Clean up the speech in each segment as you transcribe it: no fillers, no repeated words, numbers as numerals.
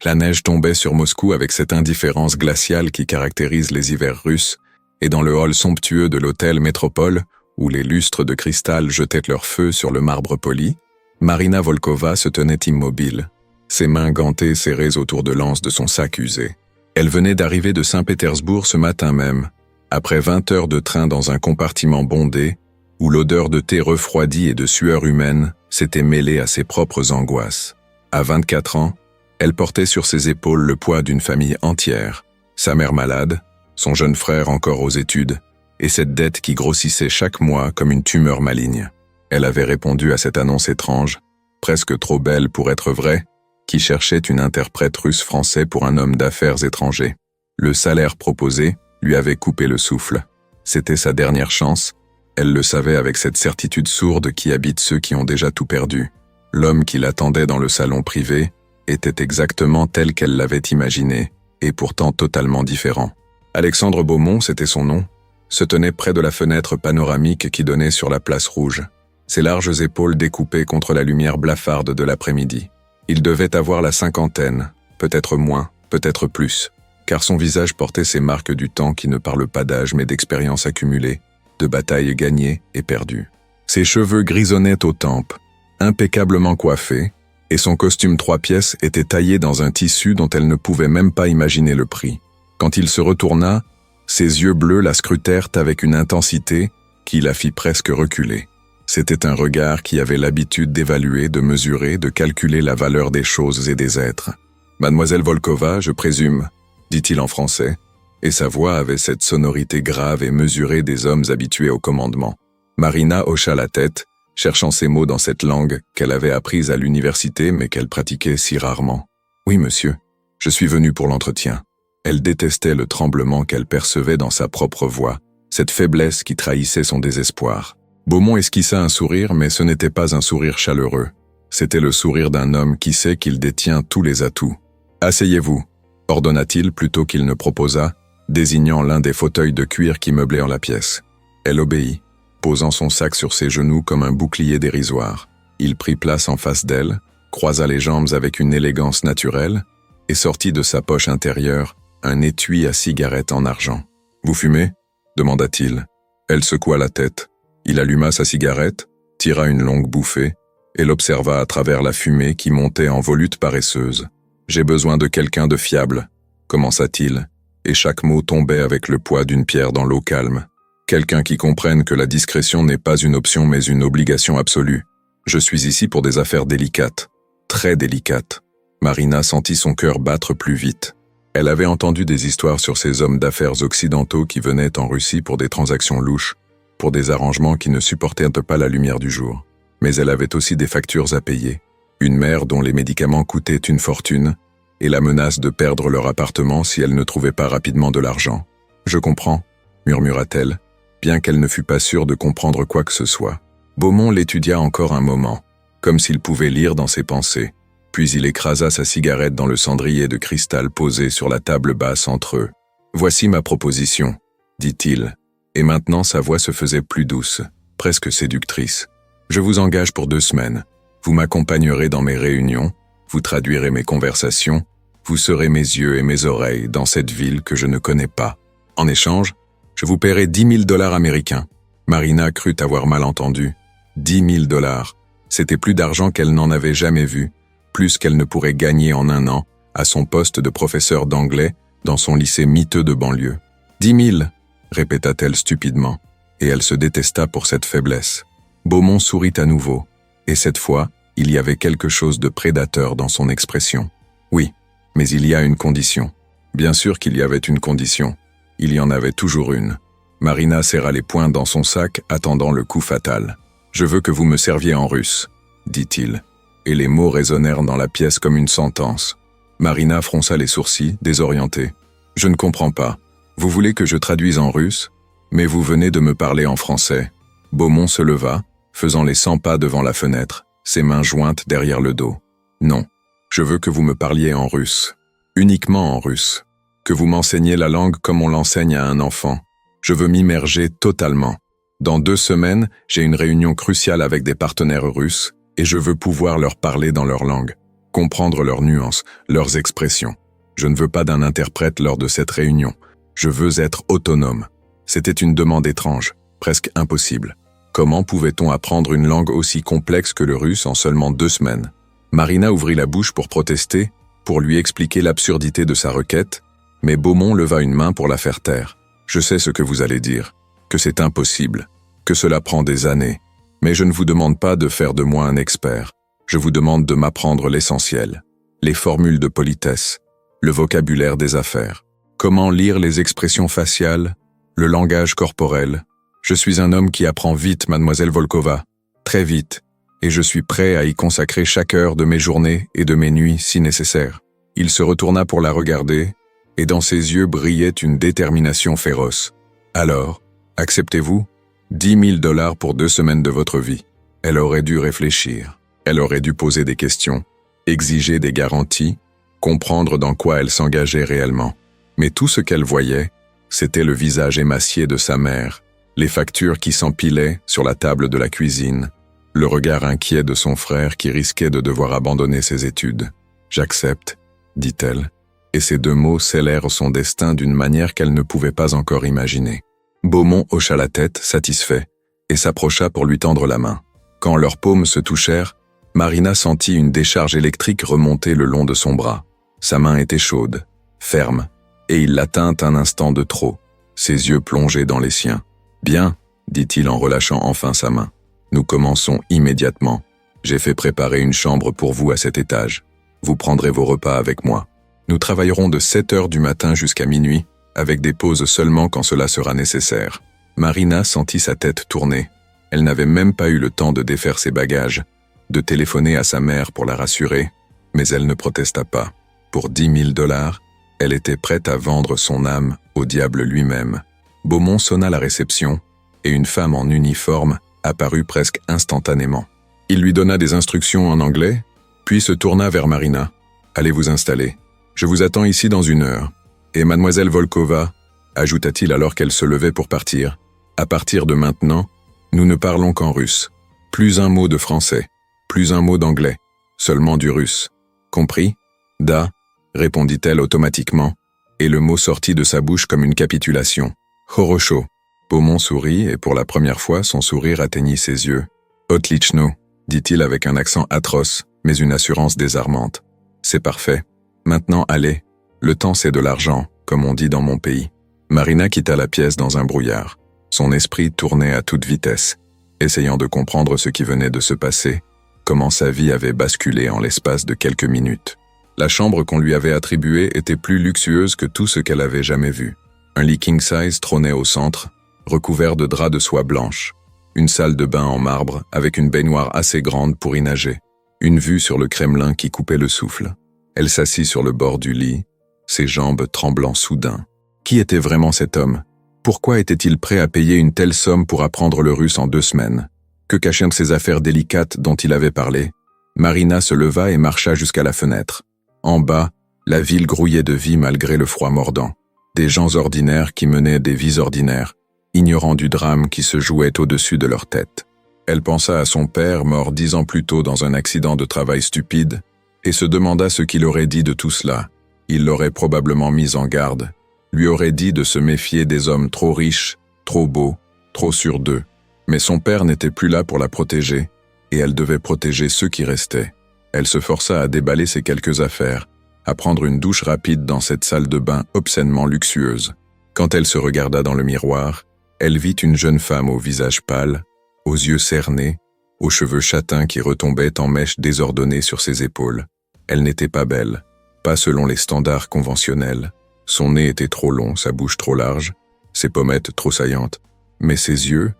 La neige tombait sur Moscou avec cette indifférence glaciale qui caractérise les hivers russes, et dans le hall somptueux de l'hôtel Métropole, où les lustres de cristal jetaient leur feu sur le marbre poli, Marina Volkova se tenait immobile, ses mains gantées serrées autour de l'anse de son sac usé. Elle venait d'arriver de Saint-Pétersbourg ce matin même, après 20 heures de train dans un compartiment bondé, où l'odeur de thé refroidi et de sueur humaine s'était mêlée à ses propres angoisses. À 24 ans, elle portait sur ses épaules le poids d'une famille entière, sa mère malade, son jeune frère encore aux études, et cette dette qui grossissait chaque mois comme une tumeur maligne. Elle avait répondu à cette annonce étrange, presque trop belle pour être vraie, qui cherchait une interprète russe-français pour un homme d'affaires étranger. Le salaire proposé lui avait coupé le souffle. C'était sa dernière chance, elle le savait avec cette certitude sourde qui habite ceux qui ont déjà tout perdu. L'homme qui l'attendait dans le salon privé était exactement tel qu'elle l'avait imaginé, et pourtant totalement différent. Alexandre Beaumont, c'était son nom, se tenait près de la fenêtre panoramique qui donnait sur la place rouge, ses larges épaules découpées contre la lumière blafarde de l'après-midi. Il devait avoir la cinquantaine, peut-être moins, peut-être plus, car son visage portait ces marques du temps qui ne parlent pas d'âge mais d'expérience accumulée, de batailles gagnées et perdues. Ses cheveux grisonnaient aux tempes, impeccablement coiffés, et son costume 3 pièces était taillé dans un tissu dont elle ne pouvait même pas imaginer le prix. Quand il se retourna, ses yeux bleus la scrutèrent avec une intensité qui la fit presque reculer. C'était un regard qui avait l'habitude d'évaluer, de mesurer, de calculer la valeur des choses et des êtres. « Mademoiselle Volkova, je présume », dit-il en français, et sa voix avait cette sonorité grave et mesurée des hommes habitués au commandement. Marina hocha la tête, cherchant ses mots dans cette langue qu'elle avait apprise à l'université mais qu'elle pratiquait si rarement. « Oui, monsieur, je suis venu pour l'entretien. » Elle détestait le tremblement qu'elle percevait dans sa propre voix, cette faiblesse qui trahissait son désespoir. Beaumont esquissa un sourire, mais ce n'était pas un sourire chaleureux. C'était le sourire d'un homme qui sait qu'il détient tous les atouts. « Asseyez-vous », ordonna-t-il plutôt qu'il ne proposa, désignant l'un des fauteuils de cuir qui meublaient la pièce. Elle obéit, posant son sac sur ses genoux comme un bouclier dérisoire. Il prit place en face d'elle, croisa les jambes avec une élégance naturelle, et sortit de sa poche intérieure un étui à cigarette en argent. « Vous fumez » demanda-t-il. Elle secoua la tête. Il alluma sa cigarette, tira une longue bouffée, et l'observa à travers la fumée qui montait en volutes paresseuses. « J'ai besoin de quelqu'un de fiable » commença-t-il, et chaque mot tombait avec le poids d'une pierre dans l'eau calme. « Quelqu'un qui comprenne que la discrétion n'est pas une option mais une obligation absolue. Je suis ici pour des affaires délicates, très délicates. » Marina sentit son cœur battre plus vite. Elle avait entendu des histoires sur ces hommes d'affaires occidentaux qui venaient en Russie pour des transactions louches, pour des arrangements qui ne supportaient pas la lumière du jour. Mais elle avait aussi des factures à payer, une mère dont les médicaments coûtaient une fortune, et la menace de perdre leur appartement si elle ne trouvait pas rapidement de l'argent. « Je comprends », murmura-t-elle, bien qu'elle ne fût pas sûre de comprendre quoi que ce soit. Beaumont l'étudia encore un moment, comme s'il pouvait lire dans ses pensées. Puis il écrasa sa cigarette dans le cendrier de cristal posé sur la table basse entre eux. « Voici ma proposition, » dit-il, et maintenant sa voix se faisait plus douce, presque séductrice. « Je vous engage pour 2 semaines. Vous m'accompagnerez dans mes réunions, vous traduirez mes conversations, vous serez mes yeux et mes oreilles dans cette ville que je ne connais pas. En échange, je vous paierai 10 000 $ américains. » Marina crut avoir mal entendu. 10 000 $. C'était plus d'argent qu'elle n'en avait jamais vu, plus qu'elle ne pourrait gagner en un an, à son poste de professeur d'anglais dans son lycée miteux de banlieue. « 10 000 » répéta-t-elle stupidement, et elle se détesta pour cette faiblesse. Beaumont sourit à nouveau, et cette fois, il y avait quelque chose de prédateur dans son expression. « Oui, mais il y a une condition. » Bien sûr qu'il y avait une condition. Il y en avait toujours une. Marina serra les poings dans son sac, attendant le coup fatal. « Je veux que vous me serviez en russe, » dit-il. Et les mots résonnèrent dans la pièce comme une sentence. Marina fronça les sourcils, désorientée. « Je ne comprends pas. Vous voulez que je traduise en russe? Mais vous venez de me parler en français. » Beaumont se leva, faisant les 100 pas devant la fenêtre, ses mains jointes derrière le dos. « Non, je veux que vous me parliez en russe. Uniquement en russe. Que vous m'enseigniez la langue comme on l'enseigne à un enfant. Je veux m'immerger totalement. Dans 2 semaines, j'ai une réunion cruciale avec des partenaires russes, et je veux pouvoir leur parler dans leur langue. comprendre leurs nuances, leurs expressions. Je ne veux pas d'un interprète lors de cette réunion. Je veux être autonome. C'était une demande étrange, presque impossible. Comment pouvait-on apprendre une langue aussi complexe que le russe en seulement 2 semaines? Marina ouvrit la bouche pour protester, pour lui expliquer l'absurdité de sa requête, mais Beaumont leva une main pour la faire taire. Je sais ce que vous allez dire, que c'est impossible, que cela prend des années, mais je ne vous demande pas de faire de moi un expert. Je vous demande de m'apprendre l'essentiel, les formules de politesse, le vocabulaire des affaires. Comment lire les expressions faciales, le langage corporel. Je suis un homme qui apprend vite, mademoiselle Volkova, très vite, et je suis prêt à y consacrer chaque heure de mes journées et de mes nuits si nécessaire. Il se retourna pour la regarder, et dans ses yeux brillait une détermination féroce. Alors, acceptez-vous 10 000 $ pour 2 semaines de votre vie. Elle aurait dû réfléchir. Elle aurait dû poser des questions, exiger des garanties, comprendre dans quoi elle s'engageait réellement. Mais tout ce qu'elle voyait, c'était le visage émacié de sa mère, les factures qui s'empilaient sur la table de la cuisine, le regard inquiet de son frère qui risquait de devoir abandonner ses études. « J'accepte », dit-elle, et ces 2 mots scellèrent son destin d'une manière qu'elle ne pouvait pas encore imaginer. Beaumont hocha la tête, satisfait, et s'approcha pour lui tendre la main. Quand leurs paumes se touchèrent, Marina sentit une décharge électrique remonter le long de son bras. Sa main était chaude, ferme, et il la tint un instant de trop, ses yeux plongés dans les siens. « Bien », dit-il en relâchant enfin sa main. « Nous commençons immédiatement. J'ai fait préparer une chambre pour vous à cet étage. Vous prendrez vos repas avec moi. Nous travaillerons de 7 heures du matin jusqu'à minuit, avec des pauses seulement quand cela sera nécessaire. » Marina sentit sa tête tourner. Elle n'avait même pas eu le temps de défaire ses bagages, de téléphoner à sa mère pour la rassurer, mais elle ne protesta pas. Pour 10 000 $, elle était prête à vendre son âme au diable lui-même. Beaumont sonna la réception, et une femme en uniforme apparut presque instantanément. Il lui donna des instructions en anglais, puis se tourna vers Marina. « Allez vous installer. Je vous attends ici dans 1 heure. Et mademoiselle Volkova, ajouta-t-il alors qu'elle se levait pour partir, à partir de maintenant, nous ne parlons qu'en russe. Plus un mot de français, plus un mot d'anglais, seulement du russe. Compris? Da, répondit-elle automatiquement, et le mot sortit de sa bouche comme une capitulation. Horosho. Beaumont sourit et pour la première fois son sourire atteignit ses yeux. Otlichno, dit-il avec un accent atroce, mais une assurance désarmante. C'est parfait. Maintenant allez. Le temps c'est de l'argent, comme on dit dans mon pays. Marina quitta la pièce dans un brouillard. Son esprit tournait à toute vitesse, essayant de comprendre ce qui venait de se passer, comment sa vie avait basculé en l'espace de quelques minutes. La chambre qu'on lui avait attribuée était plus luxueuse que tout ce qu'elle avait jamais vu. Un lit king size trônait au centre, recouvert de draps de soie blanche. Une salle de bain en marbre avec une baignoire assez grande pour y nager. Une vue sur le Kremlin qui coupait le souffle. Elle s'assit sur le bord du lit, ses jambes tremblant soudain. Qui était vraiment cet homme? Pourquoi était-il prêt à payer une telle somme pour apprendre le russe en 2 semaines? Que cachaient ces affaires délicates dont il avait parlé? Marina se leva et marcha jusqu'à la fenêtre. En bas, la ville grouillait de vie malgré le froid mordant. Des gens ordinaires qui menaient des vies ordinaires, ignorant du drame qui se jouait au-dessus de leur tête. Elle pensa à son père, mort 10 ans plus tôt dans un accident de travail stupide, et se demanda ce qu'il aurait dit de tout cela. Il l'aurait probablement mis en garde, lui aurait dit de se méfier des hommes trop riches, trop beaux, trop sûrs d'eux. Mais son père n'était plus là pour la protéger, et elle devait protéger ceux qui restaient. Elle se força à déballer ses quelques affaires, à prendre une douche rapide dans cette salle de bain obscènement luxueuse. Quand elle se regarda dans le miroir, elle vit une jeune femme au visage pâle, aux yeux cernés, aux cheveux châtains qui retombaient en mèches désordonnées sur ses épaules. Elle n'était pas belle, pas selon les standards conventionnels. Son nez était trop long, sa bouche trop large, ses pommettes trop saillantes. Mais ses yeux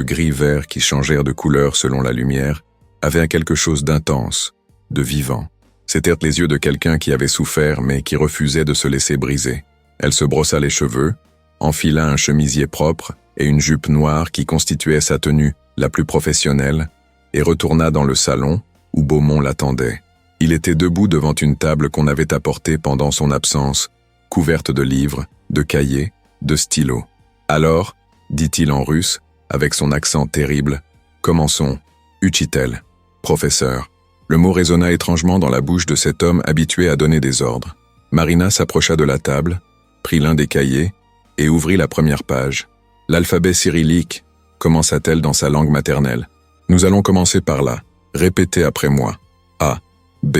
gris-vert qui changèrent de couleur selon la lumière, avaient quelque chose d'intense, de vivant. C'étaient les yeux de quelqu'un qui avait souffert mais qui refusait de se laisser briser. Elle se brossa les cheveux, enfila un chemisier propre et une jupe noire qui constituait sa tenue la plus professionnelle, et retourna dans le salon où Beaumont l'attendait. Il était debout devant une table qu'on avait apportée pendant son absence, couverte de livres, de cahiers, de stylos. « Alors, dit-il en russe, avec son accent terrible, commençons. Uchitel, professeur, Le mot résonna étrangement dans la bouche de cet homme habitué à donner des ordres. Marina s'approcha de la table, prit l'un des cahiers et ouvrit la première page. L'alphabet cyrillique, commença-t-elle dans sa langue maternelle. Nous allons commencer par là. Répétez après moi. A, B,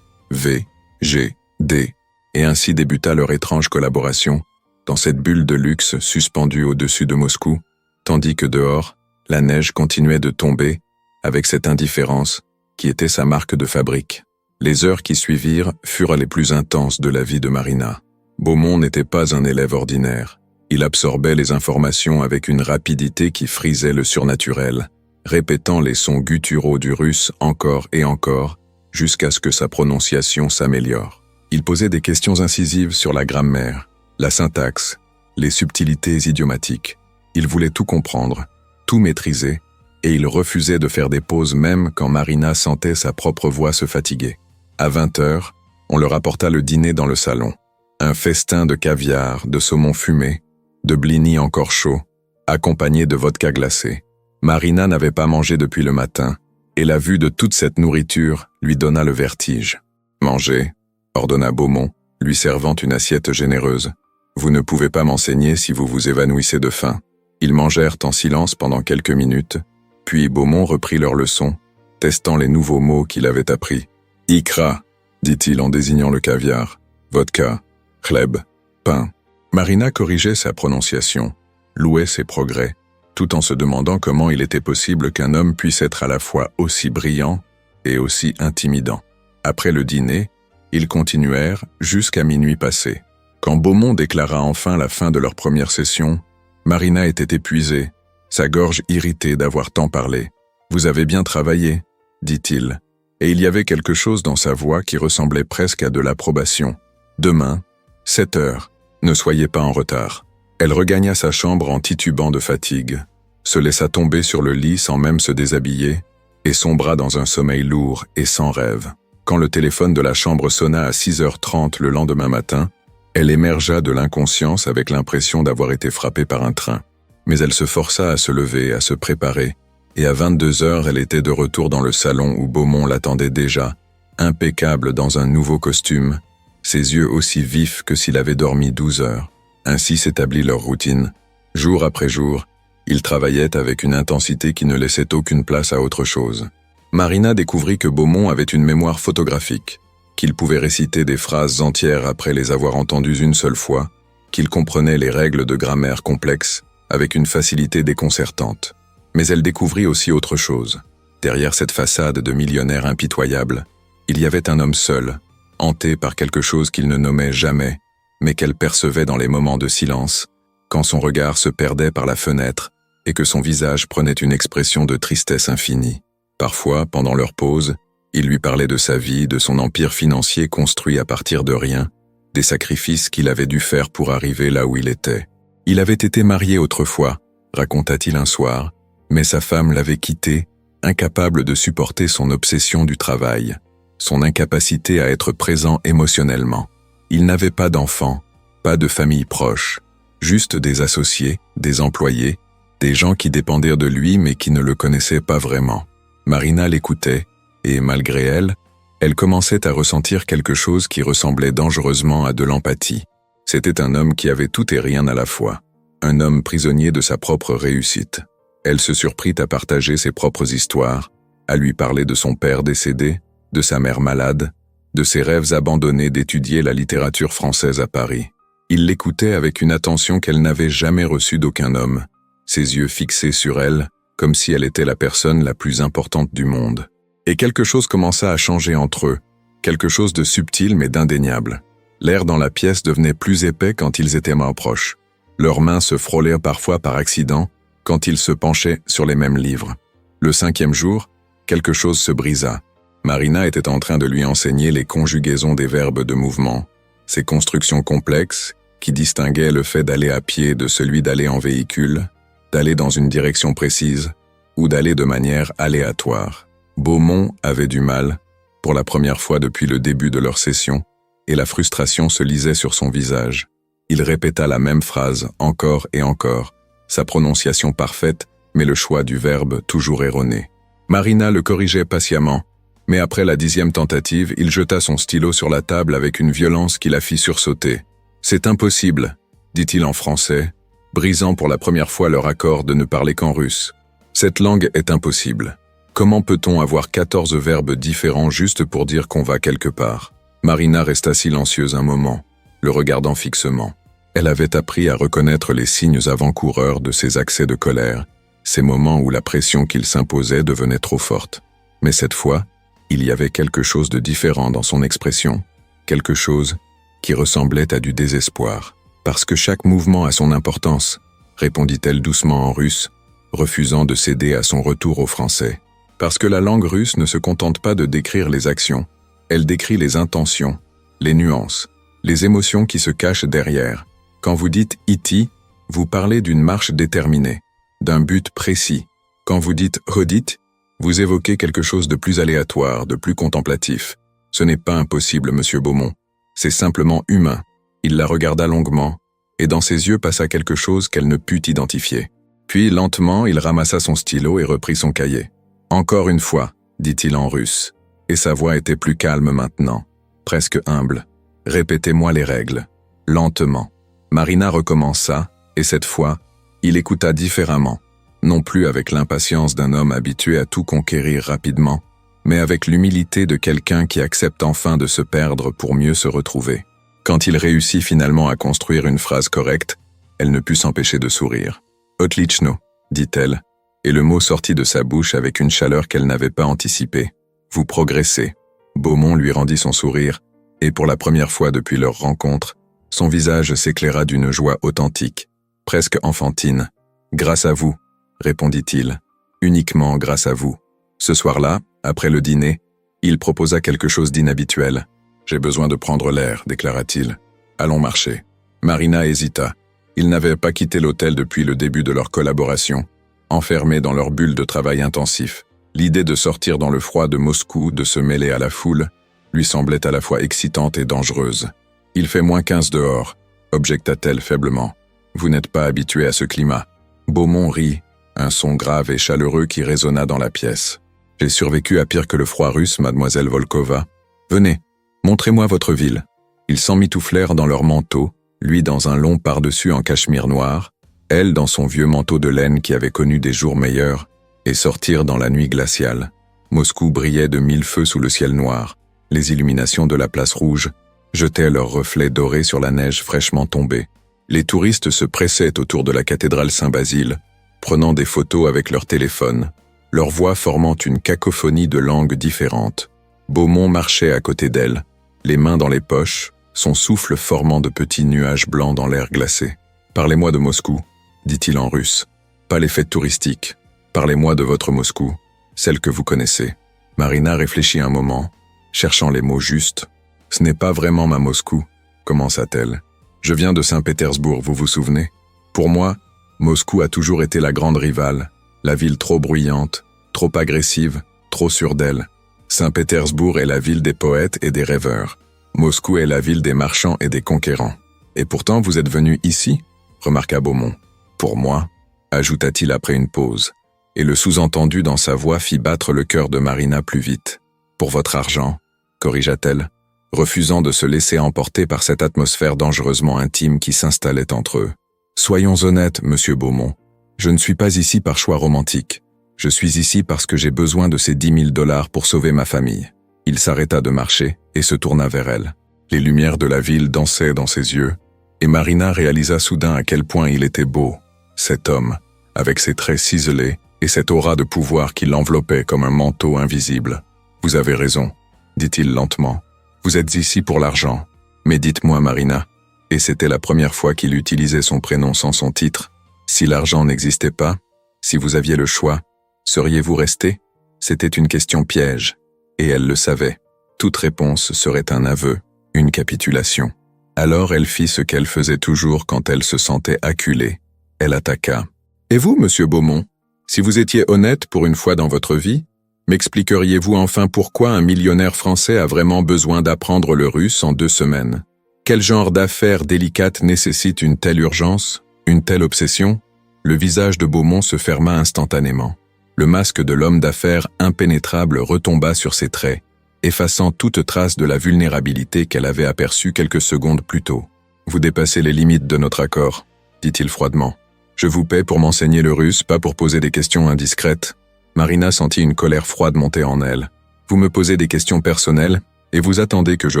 V, G, D. Et ainsi débuta leur étrange collaboration, dans cette bulle de luxe suspendue au-dessus de Moscou, tandis que dehors, la neige continuait de tomber, avec cette indifférence qui était sa marque de fabrique. Les heures qui suivirent furent les plus intenses de la vie de Marina. Beaumont n'était pas un élève ordinaire. Il absorbait les informations avec une rapidité qui frisait le surnaturel, répétant les sons gutturaux du russe encore et encore, jusqu'à ce que sa prononciation s'améliore. Il posait des questions incisives sur la grammaire, la syntaxe, les subtilités idiomatiques. Il voulait tout comprendre, tout maîtriser, et il refusait de faire des pauses même quand Marina sentait sa propre voix se fatiguer. À 20h, on leur apporta le dîner dans le salon. Un festin de caviar, de saumon fumé, de blinis encore chauds, accompagné de vodka glacé. Marina n'avait pas mangé depuis le matin, et la vue de toute cette nourriture lui donna le vertige. « Mangez », ordonna Beaumont, lui servant une assiette généreuse. « Vous ne pouvez pas m'enseigner si vous vous évanouissez de faim. » Ils mangèrent en silence pendant quelques minutes, puis Beaumont reprit leur leçon, testant les nouveaux mots qu'il avait appris. « Ikra », dit-il en désignant le caviar, « vodka, chleb, pain ». Marina corrigeait sa prononciation, louait ses progrès, tout en se demandant comment il était possible qu'un homme puisse être à la fois aussi brillant et aussi intimidant. Après le dîner, ils continuèrent jusqu'à minuit passé. Quand Beaumont déclara enfin la fin de leur première session, Marina était épuisée, sa gorge irritée d'avoir tant parlé. « Vous avez bien travaillé », dit-il, et il y avait quelque chose dans sa voix qui ressemblait presque à de l'approbation. « Demain, 7h, ne soyez pas en retard. » Elle regagna sa chambre en titubant de fatigue, se laissa tomber sur le lit sans même se déshabiller, et sombra dans un sommeil lourd et sans rêve. Quand le téléphone de la chambre sonna à 6h30 le lendemain matin, elle émergea de l'inconscience avec l'impression d'avoir été frappée par un train. Mais elle se força à se lever, à se préparer, et à 22h, elle était de retour dans le salon où Beaumont l'attendait déjà, impeccable dans un nouveau costume, ses yeux aussi vifs que s'il avait dormi 12 heures. Ainsi s'établit leur routine. Jour après jour, ils travaillaient avec une intensité qui ne laissait aucune place à autre chose. Marina découvrit que Beaumont avait une mémoire photographique, qu'il pouvait réciter des phrases entières après les avoir entendues une seule fois, qu'il comprenait les règles de grammaire complexes avec une facilité déconcertante. Mais elle découvrit aussi autre chose. Derrière cette façade de millionnaire impitoyable, il y avait un homme seul, hanté par quelque chose qu'il ne nommait jamais, mais qu'elle percevait dans les moments de silence, quand son regard se perdait par la fenêtre et que son visage prenait une expression de tristesse infinie. Parfois, pendant leur pause, il lui parlait de sa vie, de son empire financier construit à partir de rien, des sacrifices qu'il avait dû faire pour arriver là où il était. Il avait été marié autrefois, raconta-t-il un soir, mais sa femme l'avait quitté, incapable de supporter son obsession du travail, son incapacité à être présent émotionnellement. Il n'avait pas d'enfants, pas de famille proche, juste des associés, des employés, des gens qui dépendaient de lui mais qui ne le connaissaient pas vraiment. Marina l'écoutait, et malgré elle, elle commençait à ressentir quelque chose qui ressemblait dangereusement à de l'empathie. C'était un homme qui avait tout et rien à la fois, un homme prisonnier de sa propre réussite. Elle se surprit à partager ses propres histoires, à lui parler de son père décédé, de sa mère malade, de ses rêves abandonnés d'étudier la littérature française à Paris. Il l'écoutait avec une attention qu'elle n'avait jamais reçue d'aucun homme, ses yeux fixés sur elle, comme si elle était la personne la plus importante du monde. Et quelque chose commença à changer entre eux, quelque chose de subtil mais d'indéniable. L'air dans la pièce devenait plus épais quand ils étaient moins proches. Leurs mains se frôlèrent parfois par accident quand ils se penchaient sur les mêmes livres. Le 5e jour, quelque chose se brisa. Marina était en train de lui enseigner les conjugaisons des verbes de mouvement, ces constructions complexes qui distinguaient le fait d'aller à pied de celui d'aller en véhicule, d'aller dans une direction précise ou d'aller de manière aléatoire. Beaumont avait du mal, pour la première fois depuis le début de leur session, et la frustration se lisait sur son visage. Il répéta la même phrase encore et encore, sa prononciation parfaite, mais le choix du verbe toujours erroné. Marina le corrigeait patiemment, Mais après la 10e tentative, il jeta son stylo sur la table avec une violence qui la fit sursauter. « C'est impossible », dit-il en français, brisant pour la première fois leur accord de ne parler qu'en russe. « Cette langue est impossible. Comment peut-on avoir 14 verbes différents juste pour dire qu'on va quelque part ?» Marina resta silencieuse un moment, le regardant fixement. Elle avait appris à reconnaître les signes avant-coureurs de ses accès de colère, ces moments où la pression qu'il s'imposait devenait trop forte. Mais cette fois, il y avait quelque chose de différent dans son expression, quelque chose qui ressemblait à du désespoir. « Parce que chaque mouvement a son importance », répondit-elle doucement en russe, refusant de céder à son retour au français. « Parce que la langue russe ne se contente pas de décrire les actions, elle décrit les intentions, les nuances, les émotions qui se cachent derrière. Quand vous dites « iti », vous parlez d'une marche déterminée, d'un but précis. Quand vous dites « hodit », vous évoquez quelque chose de plus aléatoire, de plus contemplatif. Ce n'est pas impossible, monsieur Beaumont. C'est simplement humain. Il la regarda longuement, et dans ses yeux passa quelque chose qu'elle ne put identifier. Puis, lentement, il ramassa son stylo et reprit son cahier. « Encore une fois », dit-il en russe, et sa voix était plus calme maintenant, presque humble. « Répétez-moi les règles. » Lentement. Marina recommença, et cette fois, il écouta différemment, non plus avec l'impatience d'un homme habitué à tout conquérir rapidement, mais avec l'humilité de quelqu'un qui accepte enfin de se perdre pour mieux se retrouver. Quand il réussit finalement à construire une phrase correcte, elle ne put s'empêcher de sourire. « Otlichno », dit-elle, et le mot sortit de sa bouche avec une chaleur qu'elle n'avait pas anticipée. « Vous progressez ». Beaumont lui rendit son sourire, et pour la première fois depuis leur rencontre, son visage s'éclaira d'une joie authentique, presque enfantine. « Grâce à vous », répondit-il, « uniquement grâce à vous. » Ce soir-là, après le dîner, il proposa quelque chose d'inhabituel. « J'ai besoin de prendre l'air », déclara-t-il. « Allons marcher. » Marina hésita. Ils n'avaient pas quitté l'hôtel depuis le début de leur collaboration, enfermés dans leur bulle de travail intensif. L'idée de sortir dans le froid de Moscou, de se mêler à la foule, lui semblait à la fois excitante et dangereuse. « Il fait -15 dehors », objecta-t-elle faiblement. « Vous n'êtes pas habitué à ce climat. » Beaumont rit, un son grave et chaleureux qui résonna dans la pièce. « J'ai survécu à pire que le froid russe, mademoiselle Volkova. Venez, montrez-moi votre ville. » Ils s'emmitouflèrent dans leurs manteaux, lui dans un long pardessus en cachemire noir, elle dans son vieux manteau de laine qui avait connu des jours meilleurs, et sortirent dans la nuit glaciale. Moscou brillait de 1000 feux sous le ciel noir. Les illuminations de la place rouge jetaient leurs reflets dorés sur la neige fraîchement tombée. Les touristes se pressaient autour de la cathédrale Saint-Basile, prenant des photos avec leur téléphone, leur voix formant une cacophonie de langues différentes. Beaumont marchait à côté d'elle, les mains dans les poches, son souffle formant de petits nuages blancs dans l'air glacé. « Parlez-moi de Moscou », dit-il en russe. « Pas les fêtes touristiques. Parlez-moi de votre Moscou, celle que vous connaissez. » Marina réfléchit un moment, cherchant les mots justes. « Ce n'est pas vraiment ma Moscou, » commença-t-elle. « Je viens de Saint-Pétersbourg, vous vous souvenez? Pour moi, Moscou a toujours été la grande rivale, la ville trop bruyante, trop agressive, trop sûre d'elle. Saint-Pétersbourg est la ville des poètes et des rêveurs. Moscou est la ville des marchands et des conquérants. Et pourtant vous êtes venu ici ?» remarqua Beaumont. « Pour moi », ajouta-t-il après une pause, et le sous-entendu dans sa voix fit battre le cœur de Marina plus vite. « Pour votre argent », corrigea-t-elle, refusant de se laisser emporter par cette atmosphère dangereusement intime qui s'installait entre eux. « Soyons honnêtes, monsieur Beaumont, je ne suis pas ici par choix romantique. Je suis ici parce que j'ai besoin de ces 10 000 $ pour sauver ma famille. » Il s'arrêta de marcher et se tourna vers elle. Les lumières de la ville dansaient dans ses yeux, et Marina réalisa soudain à quel point il était beau, cet homme, avec ses traits ciselés et cette aura de pouvoir qui l'enveloppait comme un manteau invisible. « Vous avez raison, » dit-il lentement. « Vous êtes ici pour l'argent. Mais dites-moi, Marina, » et c'était la première fois qu'il utilisait son prénom sans son titre, « si l'argent n'existait pas, si vous aviez le choix, seriez-vous resté ?» C'était une question piège. Et elle le savait. Toute réponse serait un aveu, une capitulation. Alors elle fit ce qu'elle faisait toujours quand elle se sentait acculée. Elle attaqua. « Et vous, monsieur Beaumont, si vous étiez honnête pour une fois dans votre vie, m'expliqueriez-vous enfin pourquoi un millionnaire français a vraiment besoin d'apprendre le russe en 2 semaines? Quel genre d'affaires délicates nécessite une telle urgence, une telle obsession ?» Le visage de Beaumont se ferma instantanément. Le masque de l'homme d'affaires impénétrable retomba sur ses traits, effaçant toute trace de la vulnérabilité qu'elle avait aperçue quelques secondes plus tôt. « Vous dépassez les limites de notre accord », dit-il froidement. « Je vous paie pour m'enseigner le russe, pas pour poser des questions indiscrètes. » Marina sentit une colère froide monter en elle. « Vous me posez des questions personnelles, et vous attendez que je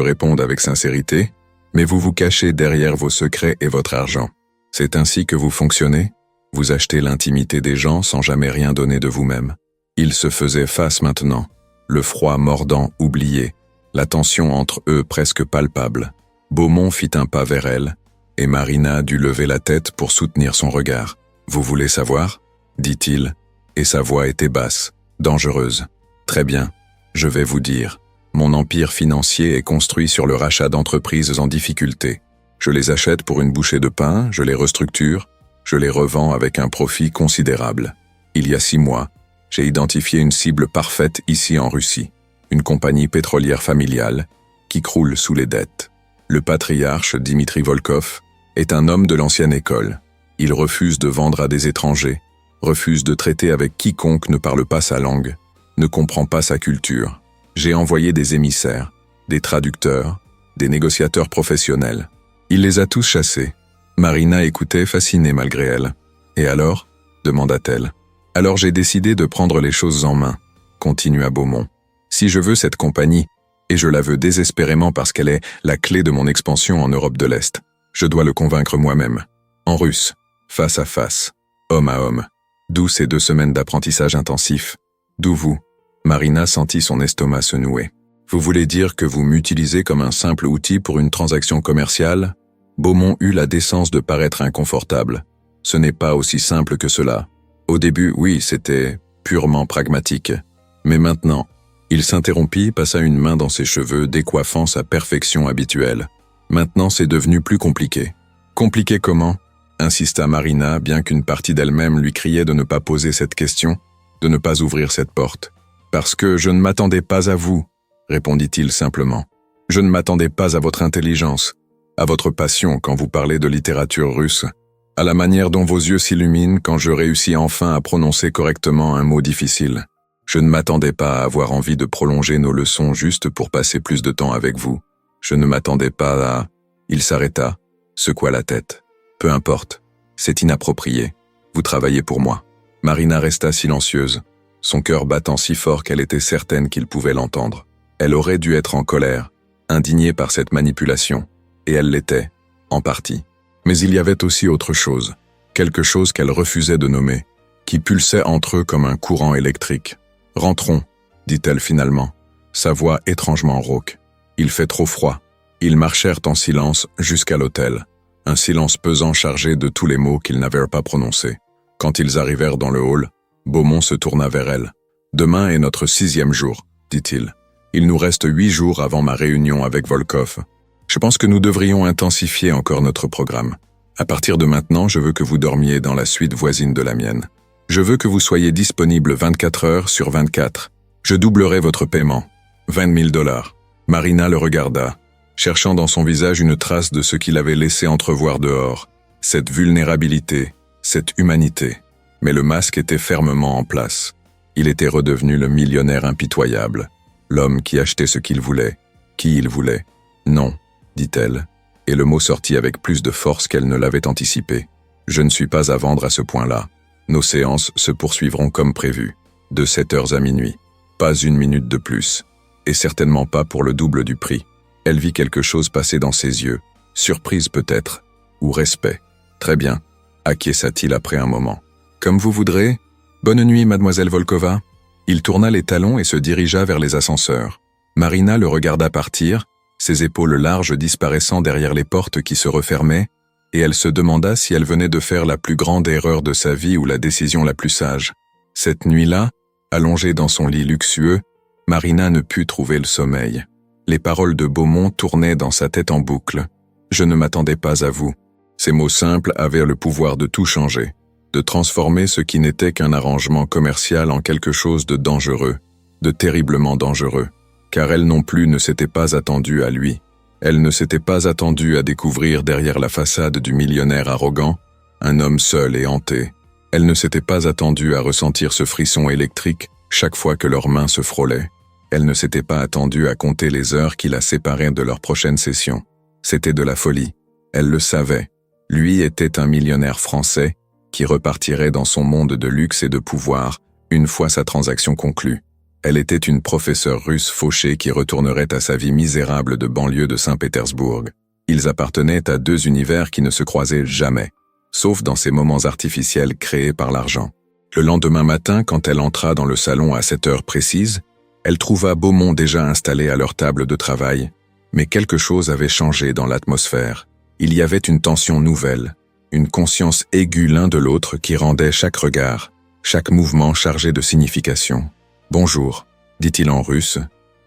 réponde avec sincérité, mais vous vous cachez derrière vos secrets et votre argent. C'est ainsi que vous fonctionnez ? Vous achetez l'intimité des gens sans jamais rien donner de vous-même. » Ils se faisaient face maintenant, le froid mordant oublié, la tension entre eux presque palpable. Beaumont fit un pas vers elle, et Marina dut lever la tête pour soutenir son regard. « Vous voulez savoir ?» dit-il, et sa voix était basse, dangereuse. « Très bien, je vais vous dire. Mon empire financier est construit sur le rachat d'entreprises en difficulté. Je les achète pour une bouchée de pain, je les restructure, je les revends avec un profit considérable. Il y a 6 mois, j'ai identifié une cible parfaite ici en Russie, une compagnie pétrolière familiale qui croule sous les dettes. Le patriarche Dimitri Volkov est un homme de l'ancienne école. Il refuse de vendre à des étrangers, refuse de traiter avec quiconque ne parle pas sa langue, ne comprend pas sa culture. J'ai envoyé des émissaires, des traducteurs, des négociateurs professionnels. Il les a tous chassés. Marina écoutait fascinée malgré elle. « Et alors ?» demanda-t-elle. « Alors j'ai décidé de prendre les choses en main, » continua Beaumont. « Si je veux cette compagnie, et je la veux désespérément parce qu'elle est la clé de mon expansion en Europe de l'Est, je dois le convaincre moi-même. En russe, face à face, homme à homme. D'où ces 2 semaines d'apprentissage intensif. D'où vous ?» Marina sentit son estomac se nouer. « Vous voulez dire que vous m'utilisez comme un simple outil pour une transaction commerciale ?» Beaumont eut la décence de paraître inconfortable. Ce n'est pas aussi simple que cela. Au début, oui, c'était purement pragmatique. Mais maintenant, il s'interrompit, passa une main dans ses cheveux, décoiffant sa perfection habituelle. Maintenant, c'est devenu plus compliqué. Compliqué comment ? Insista Marina, bien qu'une partie d'elle-même lui criait de ne pas poser cette question, de ne pas ouvrir cette porte. « Parce que je ne m'attendais pas à vous, » répondit-il simplement. « Je ne m'attendais pas à votre intelligence, à votre passion quand vous parlez de littérature russe, à la manière dont vos yeux s'illuminent quand je réussis enfin à prononcer correctement un mot difficile. Je ne m'attendais pas à avoir envie de prolonger nos leçons juste pour passer plus de temps avec vous. Je ne m'attendais pas à... » Il s'arrêta, secoua la tête. « Peu importe, c'est inapproprié. Vous travaillez pour moi. » Marina resta silencieuse, son cœur battant si fort qu'elle était certaine qu'il pouvait l'entendre. Elle aurait dû être en colère, indignée par cette manipulation, et elle l'était, en partie. Mais il y avait aussi autre chose, quelque chose qu'elle refusait de nommer, qui pulsait entre eux comme un courant électrique. « Rentrons, » dit-elle finalement, sa voix étrangement rauque. « Il fait trop froid. » Ils marchèrent en silence jusqu'à l'hôtel, un silence pesant chargé de tous les mots qu'ils n'avaient pas prononcés. Quand ils arrivèrent dans le hall, Beaumont se tourna vers elle. « Demain est notre 6e jour, » dit-il. « Il nous reste 8 jours avant ma réunion avec Volkov. Je pense que nous devrions intensifier encore notre programme. À partir de maintenant, je veux que vous dormiez dans la suite voisine de la mienne. Je veux que vous soyez disponible 24 heures sur 24. Je doublerai votre paiement. 20 000 $. Marina le regarda, cherchant dans son visage une trace de ce qu'il avait laissé entrevoir dehors, cette vulnérabilité, cette humanité. Mais le masque était fermement en place. Il était redevenu le millionnaire impitoyable, l'homme qui achetait ce qu'il voulait, qui il voulait. « Non », dit-elle, et le mot sortit avec plus de force qu'elle ne l'avait anticipé. « Je ne suis pas à vendre à ce point-là. Nos séances se poursuivront comme prévu, de 7 heures à minuit. Pas une minute de plus, et certainement pas pour le double du prix. » Elle vit quelque chose passer dans ses yeux, surprise peut-être, ou respect. « Très bien, » acquiesça-t-il après un moment. « Comme vous voudrez. Bonne nuit, mademoiselle Volkova. » Il tourna les talons et se dirigea vers les ascenseurs. Marina le regarda partir, ses épaules larges disparaissant derrière les portes qui se refermaient, et elle se demanda si elle venait de faire la plus grande erreur de sa vie ou la décision la plus sage. Cette nuit-là, allongée dans son lit luxueux, Marina ne put trouver le sommeil. Les paroles de Beaumont tournaient dans sa tête en boucle. « Je ne m'attendais pas à vous. » Ces mots simples avaient le pouvoir de tout changer, de transformer ce qui n'était qu'un arrangement commercial en quelque chose de dangereux, de terriblement dangereux, car elle non plus ne s'était pas attendue à lui. Elle ne s'était pas attendue à découvrir derrière la façade du millionnaire arrogant un homme seul et hanté. Elle ne s'était pas attendue à ressentir ce frisson électrique chaque fois que leurs mains se frôlaient. Elle ne s'était pas attendue à compter les heures qui la séparaient de leur prochaine session. C'était de la folie. Elle le savait. Lui était un millionnaire français qui repartirait dans son monde de luxe et de pouvoir une fois sa transaction conclue. Elle était une professeure russe fauchée qui retournerait à sa vie misérable de banlieue de Saint-Pétersbourg. Ils appartenaient à deux univers qui ne se croisaient jamais, sauf dans ces moments artificiels créés par l'argent. Le lendemain matin, quand elle entra dans le salon à 7 heures précises, elle trouva Beaumont déjà installé à leur table de travail, mais quelque chose avait changé dans l'atmosphère. Il y avait une tension nouvelle, une conscience aiguë l'un de l'autre qui rendait chaque regard, chaque mouvement chargé de signification. « Bonjour », dit-il en russe,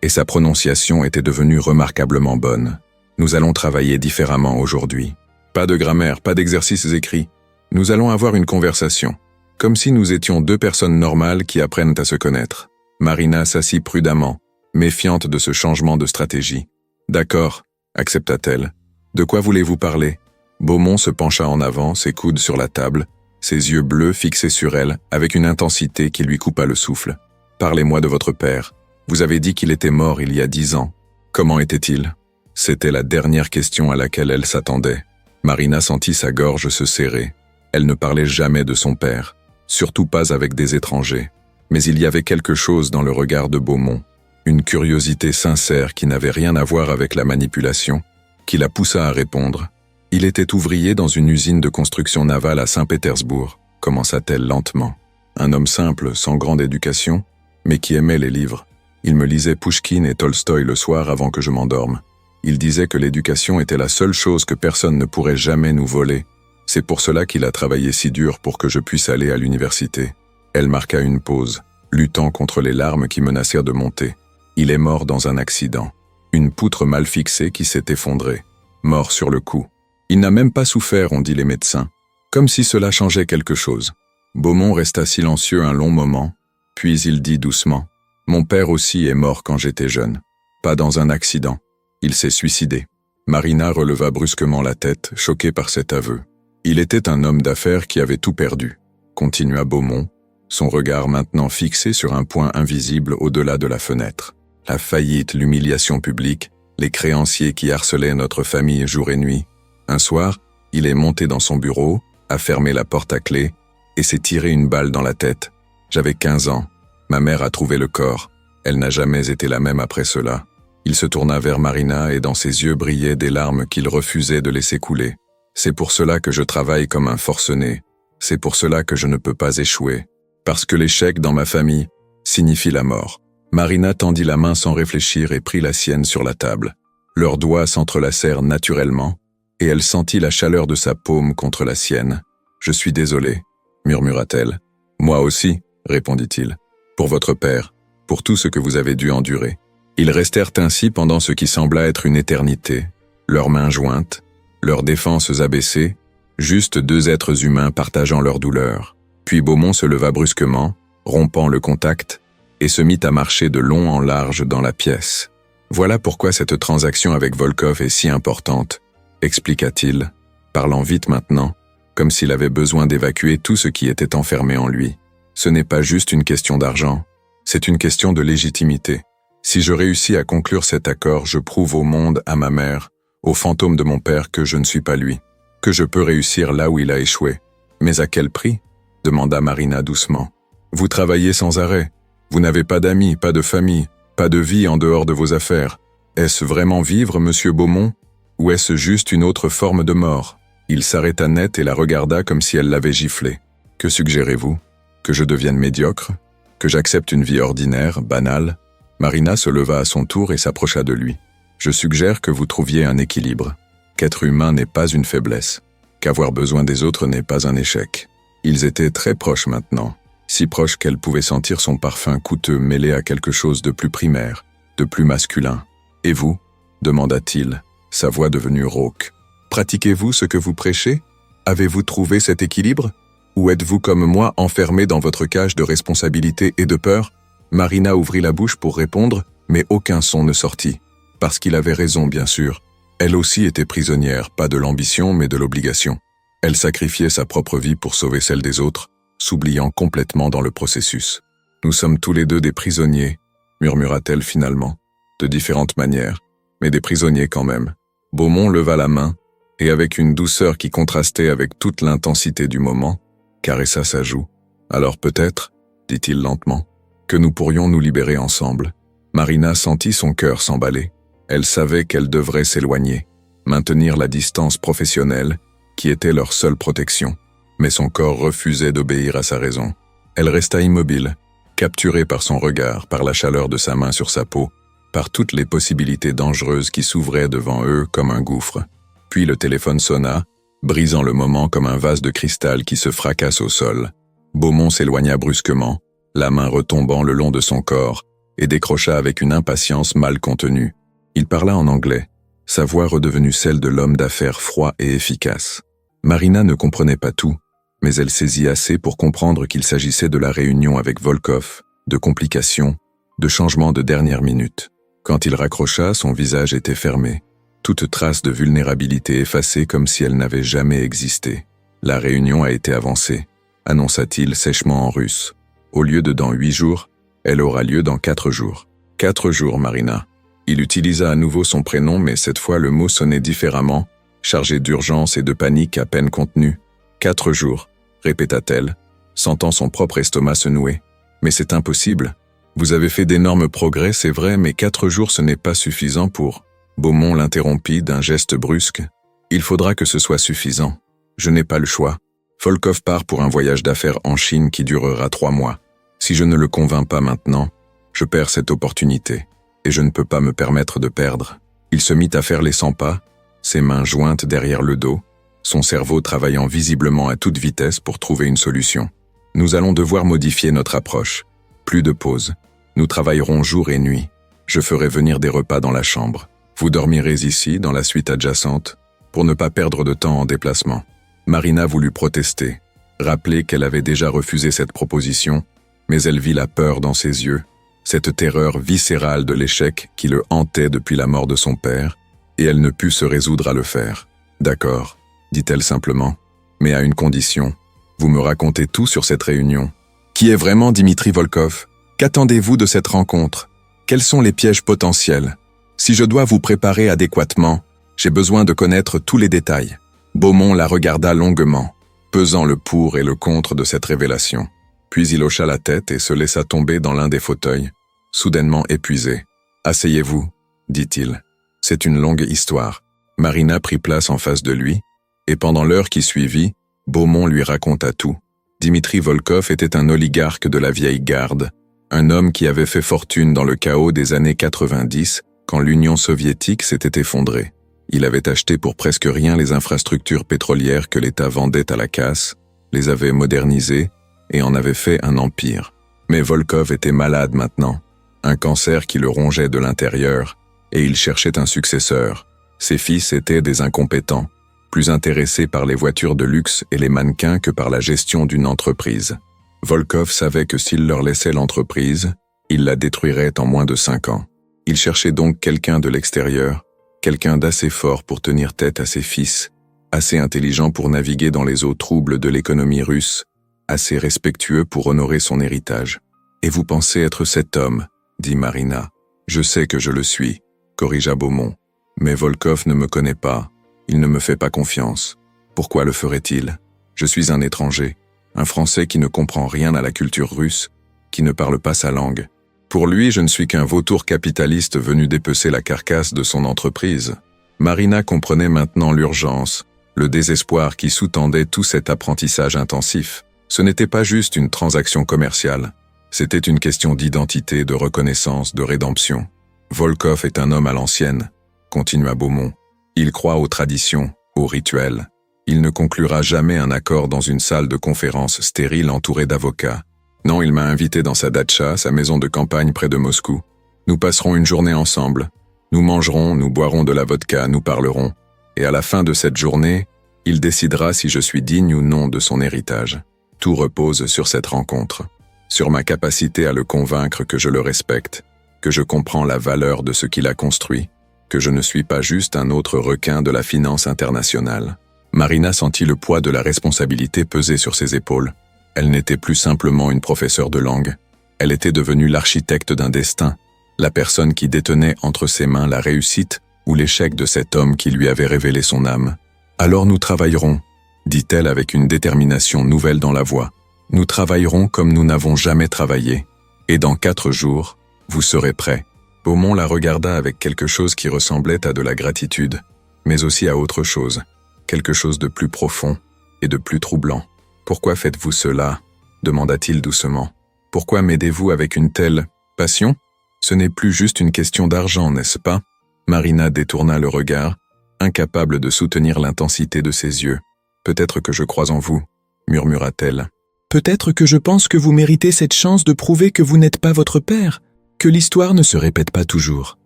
et sa prononciation était devenue remarquablement bonne. « Nous allons travailler différemment aujourd'hui. Pas de grammaire, pas d'exercices écrits. Nous allons avoir une conversation, comme si nous étions deux personnes normales qui apprennent à se connaître. » Marina s'assit prudemment, méfiante de ce changement de stratégie. « D'accord, » accepta-t-elle. « De quoi voulez-vous parler ?» Beaumont se pencha en avant, ses coudes sur la table, ses yeux bleus fixés sur elle, avec une intensité qui lui coupa le souffle. « Parlez-moi de votre père. Vous avez dit qu'il était mort il y a 10 ans. Comment était-il » C'était la dernière question à laquelle elle s'attendait. Marina sentit sa gorge se serrer. Elle ne parlait jamais de son père, surtout pas avec des étrangers. Mais il y avait quelque chose dans le regard de Beaumont, une curiosité sincère qui n'avait rien à voir avec la manipulation, qui la poussa à répondre. Il était ouvrier dans une usine de construction navale à Saint-Pétersbourg, commença-t-elle lentement. Un homme simple, sans grande éducation, mais qui aimait les livres. Il me lisait Pouchkine et Tolstoï le soir avant que je m'endorme. Il disait que l'éducation était la seule chose que personne ne pourrait jamais nous voler. C'est pour cela qu'il a travaillé si dur pour que je puisse aller à l'université. Elle marqua une pause, luttant contre les larmes qui menacèrent de monter. Il est mort dans un accident. Une poutre mal fixée qui s'est effondrée. Mort sur le coup. Il n'a même pas souffert, ont dit les médecins. Comme si cela changeait quelque chose. Beaumont resta silencieux un long moment, puis il dit doucement. Mon père aussi est mort quand j'étais jeune. Pas dans un accident. Il s'est suicidé. Marina releva brusquement la tête, choquée par cet aveu. Il était un homme d'affaires qui avait tout perdu, continua Beaumont, son regard maintenant fixé sur un point invisible au-delà de la fenêtre. La faillite, l'humiliation publique, les créanciers qui harcelaient notre famille jour et nuit. Un soir, il est monté dans son bureau, a fermé la porte à clé et s'est tiré une balle dans la tête. J'avais 15 ans. Ma mère a trouvé le corps. Elle n'a jamais été la même après cela. Il se tourna vers Marina et dans ses yeux brillaient des larmes qu'il refusait de laisser couler. C'est pour cela que je travaille comme un forcené. C'est pour cela que je ne peux pas échouer. Parce que l'échec dans ma famille signifie la mort. Marina tendit la main sans réfléchir et prit la sienne sur la table. Leurs doigts s'entrelacèrent naturellement, et elle sentit la chaleur de sa paume contre la sienne. « Je suis désolée », murmura-t-elle. « Moi aussi », répondit-il. « Pour votre père, pour tout ce que vous avez dû endurer. » Ils restèrent ainsi pendant ce qui sembla être une éternité, leurs mains jointes, leurs défenses abaissées, juste deux êtres humains partageant leur douleur. Puis Beaumont se leva brusquement, rompant le contact, et se mit à marcher de long en large dans la pièce. « Voilà pourquoi cette transaction avec Volkov est si importante », expliqua-t-il, parlant vite maintenant, comme s'il avait besoin d'évacuer tout ce qui était enfermé en lui. « Ce n'est pas juste une question d'argent, c'est une question de légitimité. Si je réussis à conclure cet accord, je prouve au monde, à ma mère, au fantôme de mon père que je ne suis pas lui, que je peux réussir là où il a échoué. Mais à quel prix ? Demanda Marina doucement. Vous travaillez sans arrêt. Vous n'avez pas d'amis, pas de famille, pas de vie en dehors de vos affaires. Est-ce vraiment vivre, monsieur Beaumont ? Ou est-ce juste une autre forme de mort ? Il s'arrêta net et la regarda comme si elle l'avait giflé. Que suggérez-vous ? Que je devienne médiocre ? Que j'accepte une vie ordinaire, banale ? Marina se leva à son tour et s'approcha de lui. Je suggère que vous trouviez un équilibre. Qu'être humain n'est pas une faiblesse. Qu'avoir besoin des autres n'est pas un échec. Ils étaient très proches maintenant. Si proches qu'elle pouvait sentir son parfum coûteux mêlé à quelque chose de plus primaire, de plus masculin. Et vous ? Demanda-t-il, sa voix devenue rauque. Pratiquez-vous ce que vous prêchez ? Avez-vous trouvé cet équilibre ? Ou êtes-vous comme moi enfermé dans votre cage de responsabilité et de peur ? Marina ouvrit la bouche pour répondre, mais aucun son ne sortit. Parce qu'il avait raison, bien sûr. Elle aussi était prisonnière, pas de l'ambition, mais de l'obligation. Elle sacrifiait sa propre vie pour sauver celle des autres, s'oubliant complètement dans le processus. « Nous sommes tous les deux des prisonniers », murmura-t-elle finalement, de différentes manières, mais des prisonniers quand même. Beaumont leva la main, et avec une douceur qui contrastait avec toute l'intensité du moment, caressa sa joue. « Alors peut-être, dit-il lentement, que nous pourrions nous libérer ensemble. » Marina sentit son cœur s'emballer. Elle savait qu'elle devrait s'éloigner, maintenir la distance professionnelle, qui était leur seule protection. Mais son corps refusait d'obéir à sa raison. Elle resta immobile, capturée par son regard, par la chaleur de sa main sur sa peau, par toutes les possibilités dangereuses qui s'ouvraient devant eux comme un gouffre. Puis le téléphone sonna, brisant le moment comme un vase de cristal qui se fracasse au sol. Beaumont s'éloigna brusquement, la main retombant le long de son corps, et décrocha avec une impatience mal contenue. Il parla en anglais, sa voix redevenue celle de l'homme d'affaires froid et efficace. Marina ne comprenait pas tout, mais elle saisit assez pour comprendre qu'il s'agissait de la réunion avec Volkov, de complications, de changements de dernière minute. Quand il raccrocha, son visage était fermé, toute trace de vulnérabilité effacée comme si elle n'avait jamais existé. La réunion a été avancée, annonça-t-il sèchement en russe. Au lieu de dans 8 jours, elle aura lieu dans 4 jours. 4 jours, Marina. Il utilisa à nouveau son prénom, mais cette fois le mot sonnait différemment, chargé d'urgence et de panique à peine contenue. 4 jours, répéta-t-elle, sentant son propre estomac se nouer. Mais c'est impossible. Vous avez fait d'énormes progrès, c'est vrai, mais 4 jours ce n'est pas suffisant pour... Beaumont l'interrompit d'un geste brusque. Il faudra que ce soit suffisant. Je n'ai pas le choix. Volkov part pour un voyage d'affaires en Chine qui durera 3 mois. Si je ne le convainc pas maintenant, je perds cette opportunité. Et je ne peux pas me permettre de perdre. Il se mit à faire les 100 pas, ses mains jointes derrière le dos, son cerveau travaillant visiblement à toute vitesse pour trouver une solution. Nous allons devoir modifier notre approche. Plus de pause. Nous travaillerons jour et nuit. Je ferai venir des repas dans la chambre. Vous dormirez ici, dans la suite adjacente, pour ne pas perdre de temps en déplacement. Marina voulut protester, rappeler qu'elle avait déjà refusé cette proposition, mais elle vit la peur dans ses yeux, cette terreur viscérale de l'échec qui le hantait depuis la mort de son père, et elle ne put se résoudre à le faire. « D'accord, » dit-elle simplement, « mais à une condition. Vous me racontez tout sur cette réunion. Qui est vraiment Dimitri Volkov? Qu'attendez-vous de cette rencontre? Quels sont les pièges potentiels? Si je dois vous préparer adéquatement, j'ai besoin de connaître tous les détails. » Beaumont la regarda longuement, pesant le pour et le contre de cette révélation. Puis il hocha la tête et se laissa tomber dans l'un des fauteuils, soudainement épuisé. « Asseyez-vous, » dit-il. « C'est une longue histoire. » Marina prit place en face de lui, et pendant l'heure qui suivit, Beaumont lui raconta tout. Dimitri Volkov était un oligarque de la vieille garde, un homme qui avait fait fortune dans le chaos des années 90, quand l'Union soviétique s'était effondrée. Il avait acheté pour presque rien les infrastructures pétrolières que l'État vendait à la casse, les avait modernisées et en avait fait un empire. Mais Volkov était malade maintenant, un cancer qui le rongeait de l'intérieur, et il cherchait un successeur. Ses fils étaient des incompétents, plus intéressés par les voitures de luxe et les mannequins que par la gestion d'une entreprise. Volkov savait que s'il leur laissait l'entreprise, il la détruirait en moins de 5 ans. Il cherchait donc quelqu'un de l'extérieur, quelqu'un d'assez fort pour tenir tête à ses fils, assez intelligent pour naviguer dans les eaux troubles de l'économie russe, assez respectueux pour honorer son héritage. « Et vous pensez être cet homme ?» dit Marina. « Je sais que je le suis », corrigea Beaumont. « Mais Volkov ne me connaît pas, il ne me fait pas confiance. Pourquoi le ferait-il? Je suis un étranger, un Français qui ne comprend rien à la culture russe, qui ne parle pas sa langue. Pour lui, je ne suis qu'un vautour capitaliste venu dépecer la carcasse de son entreprise. » Marina comprenait maintenant l'urgence, le désespoir qui sous-tendait tout cet apprentissage intensif. Ce n'était pas juste une transaction commerciale, c'était une question d'identité, de reconnaissance, de rédemption. « Volkov est un homme à l'ancienne, » continua Beaumont. « Il croit aux traditions, aux rituels. Il ne conclura jamais un accord dans une salle de conférence stérile entourée d'avocats. Non, il m'a invité dans sa datcha, sa maison de campagne près de Moscou. Nous passerons une journée ensemble. Nous mangerons, nous boirons de la vodka, nous parlerons. Et à la fin de cette journée, il décidera si je suis digne ou non de son héritage. Tout repose sur cette rencontre, sur ma capacité à le convaincre que je le respecte, que je comprends la valeur de ce qu'il a construit, que je ne suis pas juste un autre requin de la finance internationale. » Marina sentit le poids de la responsabilité peser sur ses épaules. Elle n'était plus simplement une professeure de langue. Elle était devenue l'architecte d'un destin, la personne qui détenait entre ses mains la réussite ou l'échec de cet homme qui lui avait révélé son âme. « Alors nous travaillerons », dit-elle avec une détermination nouvelle dans la voix. « Nous travaillerons comme nous n'avons jamais travaillé. Et dans 4 jours, vous serez prêts. » Beaumont la regarda avec quelque chose qui ressemblait à de la gratitude, mais aussi à autre chose, quelque chose de plus profond et de plus troublant. « Pourquoi faites-vous cela ?» demanda-t-il doucement. « Pourquoi m'aidez-vous avec une telle passion ? Ce n'est plus juste une question d'argent, n'est-ce pas ?» Marina détourna le regard, incapable de soutenir l'intensité de ses yeux. « Peut-être que je crois en vous, » murmura-t-elle. « Peut-être que je pense que vous méritez cette chance de prouver que vous n'êtes pas votre père, que l'histoire ne se répète pas toujours. »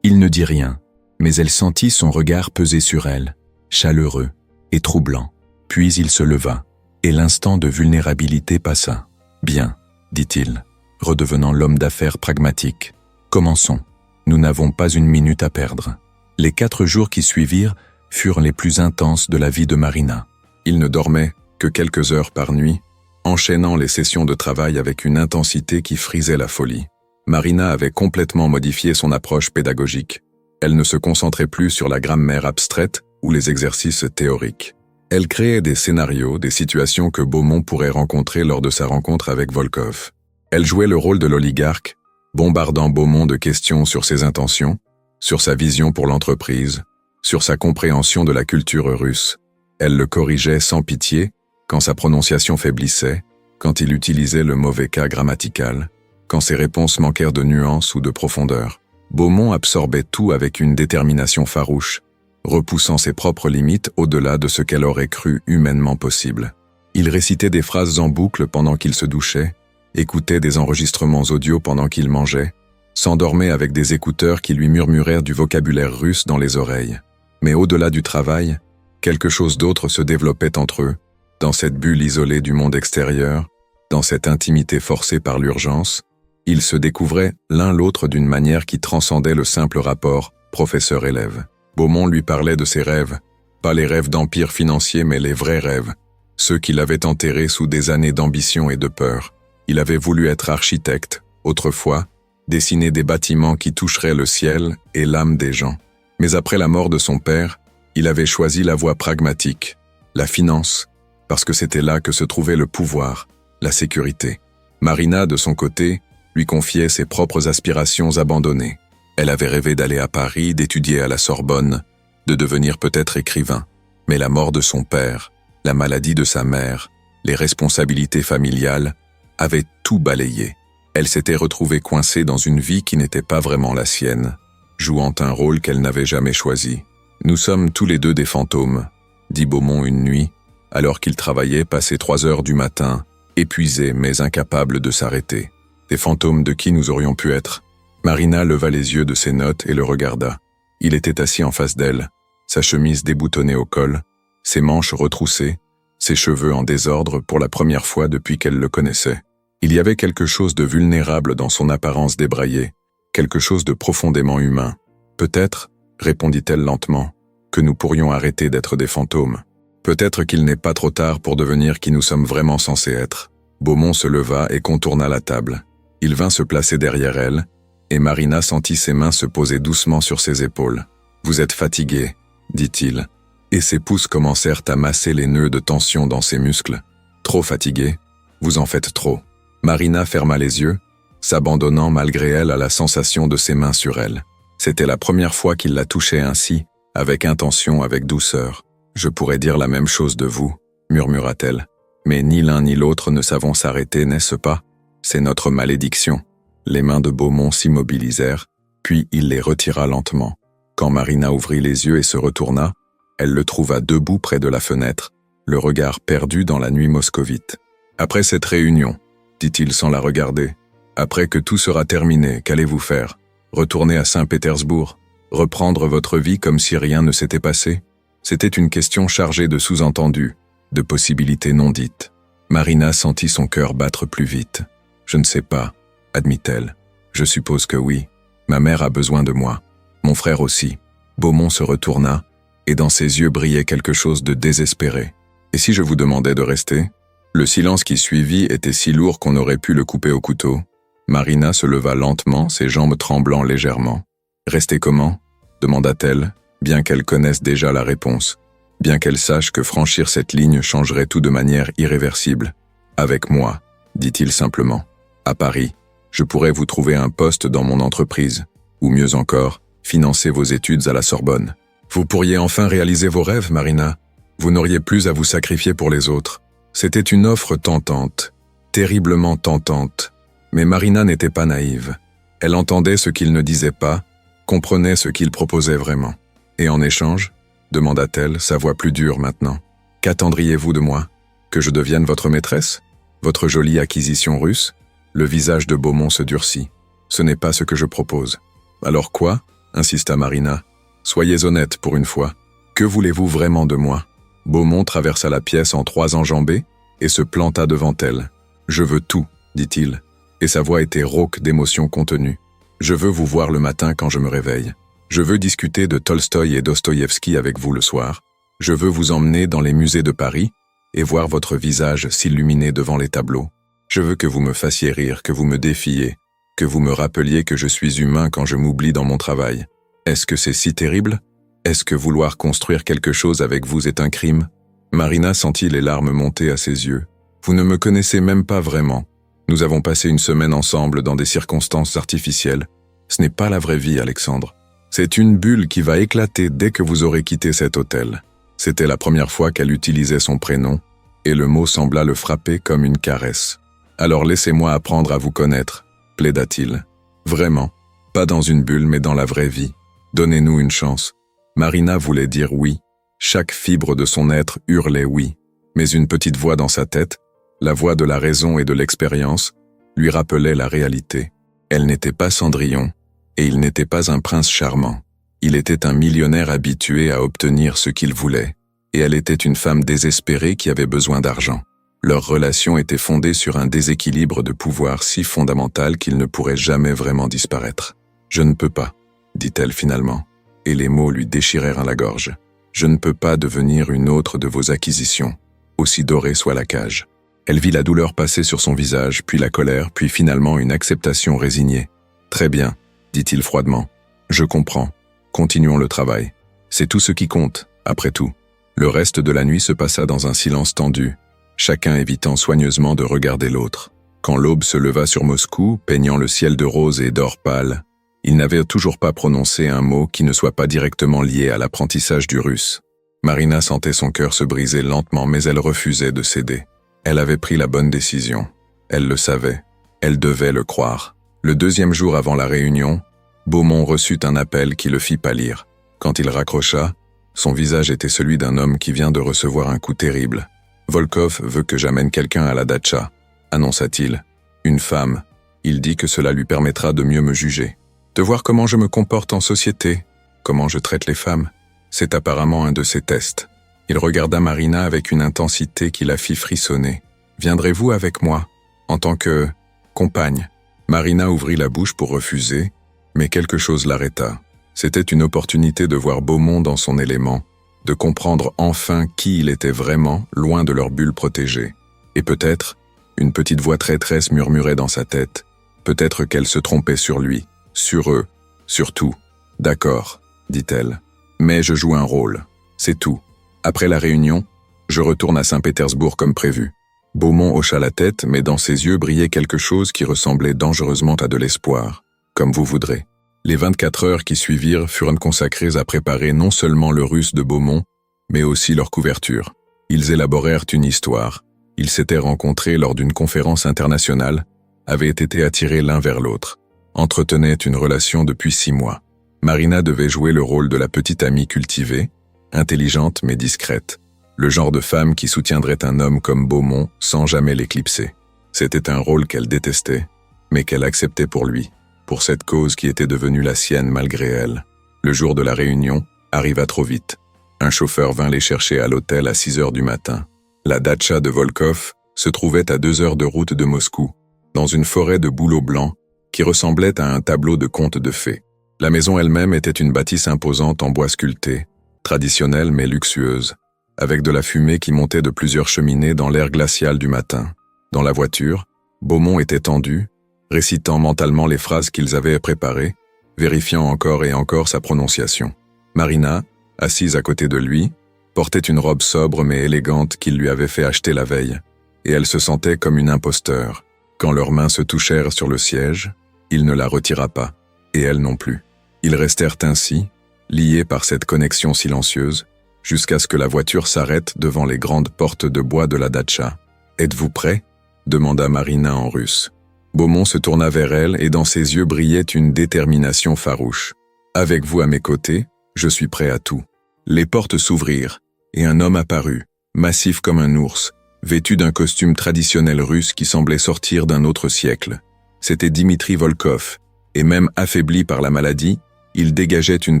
Il ne dit rien, mais elle sentit son regard peser sur elle, chaleureux et troublant. Puis il se leva, et l'instant de vulnérabilité passa. « Bien, » dit-il, redevenant l'homme d'affaires pragmatique. « Commençons. Nous n'avons pas une minute à perdre. » Les 4 jours qui suivirent furent les plus intenses de la vie de Marina. Il ne dormait que quelques heures par nuit, enchaînant les sessions de travail avec une intensité qui frisait la folie. Marina avait complètement modifié son approche pédagogique. Elle ne se concentrait plus sur la grammaire abstraite ou les exercices théoriques. Elle créait des scénarios, des situations que Beaumont pourrait rencontrer lors de sa rencontre avec Volkov. Elle jouait le rôle de l'oligarque, bombardant Beaumont de questions sur ses intentions, sur sa vision pour l'entreprise, sur sa compréhension de la culture russe. Elle le corrigeait sans pitié quand sa prononciation faiblissait, quand il utilisait le mauvais cas grammatical, quand ses réponses manquèrent de nuances ou de profondeur. Beaumont absorbait tout avec une détermination farouche, repoussant ses propres limites au-delà de ce qu'elle aurait cru humainement possible. Il récitait des phrases en boucle pendant qu'il se douchait, écoutait des enregistrements audio pendant qu'il mangeait, s'endormait avec des écouteurs qui lui murmurèrent du vocabulaire russe dans les oreilles. Mais au-delà du travail, quelque chose d'autre se développait entre eux, dans cette bulle isolée du monde extérieur, dans cette intimité forcée par l'urgence. Ils se découvraient l'un l'autre d'une manière qui transcendait le simple rapport professeur-élève. Beaumont lui parlait de ses rêves, pas les rêves d'empire financier mais les vrais rêves, ceux qu'il avait enterrés sous des années d'ambition et de peur. Il avait voulu être architecte, autrefois, dessiner des bâtiments qui toucheraient le ciel et l'âme des gens. Mais après la mort de son père, il avait choisi la voie pragmatique, la finance, parce que c'était là que se trouvait le pouvoir, la sécurité. Marina, de son côté, lui confiait ses propres aspirations abandonnées. Elle avait rêvé d'aller à Paris, d'étudier à la Sorbonne, de devenir peut-être écrivain. Mais la mort de son père, la maladie de sa mère, les responsabilités familiales avaient tout balayé. Elle s'était retrouvée coincée dans une vie qui n'était pas vraiment la sienne, jouant un rôle qu'elle n'avait jamais choisi. « Nous sommes tous les deux des fantômes », dit Beaumont une nuit, alors qu'il travaillait passé 3 heures du matin, épuisé mais incapable de s'arrêter. Des fantômes de qui nous aurions pu être. Marina leva les yeux de ses notes et le regarda. Il était assis en face d'elle, sa chemise déboutonnée au col, ses manches retroussées, ses cheveux en désordre pour la première fois depuis qu'elle le connaissait. Il y avait quelque chose de vulnérable dans son apparence débraillée, quelque chose de profondément humain. Peut-être, répondit-elle lentement, que nous pourrions arrêter d'être des fantômes. Peut-être qu'il n'est pas trop tard pour devenir qui nous sommes vraiment censés être. Beaumont se leva et contourna la table. Il vint se placer derrière elle, et Marina sentit ses mains se poser doucement sur ses épaules. « Vous êtes fatigué, » dit-il, et ses pouces commencèrent à masser les nœuds de tension dans ses muscles. « Trop fatigué, vous en faites trop. » Marina ferma les yeux, s'abandonnant malgré elle à la sensation de ses mains sur elle. C'était la première fois qu'il la touchait ainsi, avec intention, avec douceur. « Je pourrais dire la même chose de vous, » murmura-t-elle. « Mais ni l'un ni l'autre ne savons s'arrêter, n'est-ce pas ? C'est notre malédiction. » Les mains de Beaumont s'immobilisèrent, puis il les retira lentement. Quand Marina ouvrit les yeux et se retourna, elle le trouva debout près de la fenêtre, le regard perdu dans la nuit moscovite. « Après cette réunion, » dit-il sans la regarder, « après que tout sera terminé, qu'allez-vous faire ? Retourner à Saint-Pétersbourg ? Reprendre votre vie comme si rien ne s'était passé ? » C'était une question chargée de sous-entendus, de possibilités non dites. Marina sentit son cœur battre plus vite. « Je ne sais pas, » admit-elle. « Je suppose que oui. Ma mère a besoin de moi. Mon frère aussi. » Beaumont se retourna, et dans ses yeux brillait quelque chose de désespéré. « Et si je vous demandais de rester ? Le silence qui suivit était si lourd qu'on aurait pu le couper au couteau. Marina se leva lentement, ses jambes tremblant légèrement. « Restez comment ?» demanda-t-elle, bien qu'elle connaisse déjà la réponse, bien qu'elle sache que franchir cette ligne changerait tout de manière irréversible. « Avec moi », dit-il simplement. « À Paris, je pourrais vous trouver un poste dans mon entreprise, ou mieux encore, financer vos études à la Sorbonne. Vous pourriez enfin réaliser vos rêves, Marina. Vous n'auriez plus à vous sacrifier pour les autres. » C'était une offre tentante, terriblement tentante. Mais Marina n'était pas naïve. Elle entendait ce qu'il ne disait pas, comprenait ce qu'il proposait vraiment. « Et en échange ?» demanda-t-elle, sa voix plus dure maintenant. « Qu'attendriez-vous de moi? Que je devienne votre maîtresse? Votre jolie acquisition russe ?» Le visage de Beaumont se durcit. « Ce n'est pas ce que je propose. »« Alors quoi ?» insista Marina. « Soyez honnête pour une fois. Que voulez-vous vraiment de moi ?» Beaumont traversa la pièce en 3 enjambées et se planta devant elle. « Je veux tout, » dit-il, et sa voix était rauque d'émotions contenues. « Je veux vous voir le matin quand je me réveille. Je veux discuter de Tolstoï et Dostoïevski avec vous le soir. Je veux vous emmener dans les musées de Paris et voir votre visage s'illuminer devant les tableaux. Je veux que vous me fassiez rire, que vous me défiiez, que vous me rappeliez que je suis humain quand je m'oublie dans mon travail. Est-ce que c'est si terrible ? Est-ce que vouloir construire quelque chose avec vous est un crime ?» Marina sentit les larmes monter à ses yeux. « Vous ne me connaissez même pas vraiment. Nous avons passé une semaine ensemble dans des circonstances artificielles. Ce n'est pas la vraie vie, Alexandre. C'est une bulle qui va éclater dès que vous aurez quitté cet hôtel. » C'était la première fois qu'elle utilisait son prénom, et le mot sembla le frapper comme une caresse. « Alors laissez-moi apprendre à vous connaître, » plaida-t-il. « Vraiment, pas dans une bulle mais dans la vraie vie. Donnez-nous une chance. » Marina voulait dire oui. Chaque fibre de son être hurlait oui. Mais une petite voix dans sa tête, la voix de la raison et de l'expérience, lui rappelait la réalité. Elle n'était pas Cendrillon, et il n'était pas un prince charmant. Il était un millionnaire habitué à obtenir ce qu'il voulait, et elle était une femme désespérée qui avait besoin d'argent. Leur relation était fondée sur un déséquilibre de pouvoir si fondamental qu'il ne pourrait jamais vraiment disparaître. « Je ne peux pas », dit-elle finalement, et les mots lui déchirèrent la gorge. « Je ne peux pas devenir une autre de vos acquisitions, aussi dorée soit la cage. » Elle vit la douleur passer sur son visage, puis la colère, puis finalement une acceptation résignée. « Très bien, » dit-il froidement. « Je comprends. Continuons le travail. C'est tout ce qui compte, après tout. » Le reste de la nuit se passa dans un silence tendu, chacun évitant soigneusement de regarder l'autre. Quand l'aube se leva sur Moscou, peignant le ciel de rose et d'or pâle, il n'avait toujours pas prononcé un mot qui ne soit pas directement lié à l'apprentissage du russe. Marina sentait son cœur se briser lentement, mais elle refusait de céder. Elle avait pris la bonne décision. Elle le savait. Elle devait le croire. Le 2e jour avant la réunion, Beaumont reçut un appel qui le fit pâlir. Quand il raccrocha, son visage était celui d'un homme qui vient de recevoir un coup terrible. « Volkov veut que j'amène quelqu'un à la datcha », annonça-t-il. « Une femme. Il dit que cela lui permettra de mieux me juger. De voir comment je me comporte en société, comment je traite les femmes. C'est apparemment un de ses tests. » Il regarda Marina avec une intensité qui la fit frissonner. « Viendrez-vous avec moi, en tant que compagne ?» Marina ouvrit la bouche pour refuser, mais quelque chose l'arrêta. C'était une opportunité de voir Beaumont dans son élément, de comprendre enfin qui il était vraiment, loin de leur bulle protégée. Et peut-être, une petite voix traîtresse murmurait dans sa tête, peut-être qu'elle se trompait sur lui, sur eux, sur tout. « D'accord, » dit-elle, « mais je joue un rôle, c'est tout. Après la réunion, je retourne à Saint-Pétersbourg comme prévu. » Beaumont hocha la tête, mais dans ses yeux brillait quelque chose qui ressemblait dangereusement à de l'espoir. « Comme vous voudrez. » Les 24 heures qui suivirent furent consacrées à préparer non seulement le russe de Beaumont, mais aussi leur couverture. Ils élaborèrent une histoire. Ils s'étaient rencontrés lors d'une conférence internationale, avaient été attirés l'un vers l'autre, entretenaient une relation depuis 6 mois. Marina devait jouer le rôle de la petite amie cultivée, intelligente mais discrète, le genre de femme qui soutiendrait un homme comme Beaumont sans jamais l'éclipser. C'était un rôle qu'elle détestait, mais qu'elle acceptait pour lui, pour cette cause qui était devenue la sienne malgré elle. Le jour de la réunion arriva trop vite. Un chauffeur vint les chercher à l'hôtel à 6 heures du matin. La datcha de Volkov se trouvait à 2 heures de route de Moscou, dans une forêt de bouleaux blancs qui ressemblait à un tableau de conte de fées. La maison elle-même était une bâtisse imposante en bois sculpté, traditionnelle mais luxueuse, avec de la fumée qui montait de plusieurs cheminées dans l'air glacial du matin. Dans la voiture, Beaumont était tendu, récitant mentalement les phrases qu'ils avaient préparées, vérifiant encore et encore sa prononciation. Marina, assise à côté de lui, portait une robe sobre mais élégante qu'il lui avait fait acheter la veille, et elle se sentait comme une imposteur. Quand leurs mains se touchèrent sur le siège, il ne la retira pas, et elle non plus. Ils restèrent ainsi, liés par cette connexion silencieuse, jusqu'à ce que la voiture s'arrête devant les grandes portes de bois de la datcha. « Êtes-vous prêt ?» demanda Marina en russe. Beaumont se tourna vers elle et dans ses yeux brillait une détermination farouche. « Avec vous à mes côtés, je suis prêt à tout. » Les portes s'ouvrirent, et un homme apparut, massif comme un ours, vêtu d'un costume traditionnel russe qui semblait sortir d'un autre siècle. C'était Dimitri Volkov, et même affaibli par la maladie, il dégageait une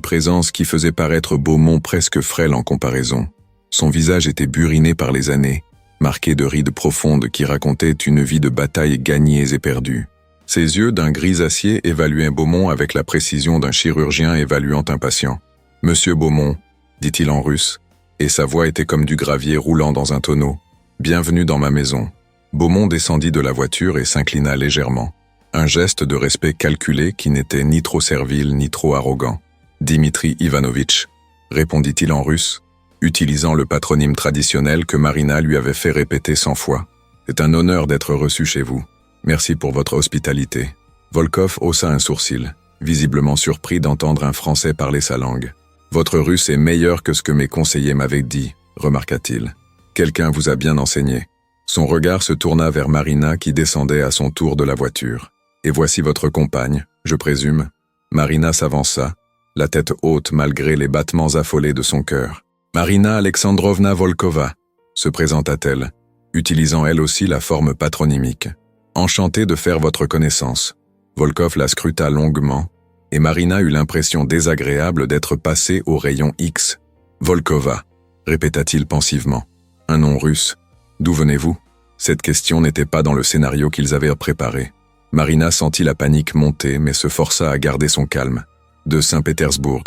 présence qui faisait paraître Beaumont presque frêle en comparaison. Son visage était buriné par les années, marqué de rides profondes qui racontaient une vie de batailles gagnées et perdues. Ses yeux d'un gris acier évaluaient Beaumont avec la précision d'un chirurgien évaluant un patient. « Monsieur Beaumont », dit-il en russe, et sa voix était comme du gravier roulant dans un tonneau. « Bienvenue dans ma maison. » Beaumont descendit de la voiture et s'inclina légèrement. Un geste de respect calculé qui n'était ni trop servile ni trop arrogant. « Dimitri Ivanovitch », répondit-il en russe, utilisant le patronyme traditionnel que Marina lui avait fait répéter 100 fois. « C'est un honneur d'être reçu chez vous. Merci pour votre hospitalité. » Volkov haussa un sourcil, visiblement surpris d'entendre un Français parler sa langue. « Votre russe est meilleur que ce que mes conseillers m'avaient dit, » remarqua-t-il. « Quelqu'un vous a bien enseigné. » Son regard se tourna vers Marina qui descendait à son tour de la voiture. « Et voici votre compagne, je présume. » Marina s'avança, la tête haute malgré les battements affolés de son cœur. « Marina Alexandrovna Volkova » se présenta-t-elle, utilisant elle aussi la forme patronymique. « Enchantée de faire votre connaissance. » Volkov la scruta longuement, et Marina eut l'impression désagréable d'être passée au rayon X. « Volkova » répéta-t-il pensivement. « Un nom russe. D'où venez-vous » Cette question n'était pas dans le scénario qu'ils avaient préparé. Marina sentit la panique monter, mais se força à garder son calme. « De Saint-Pétersbourg »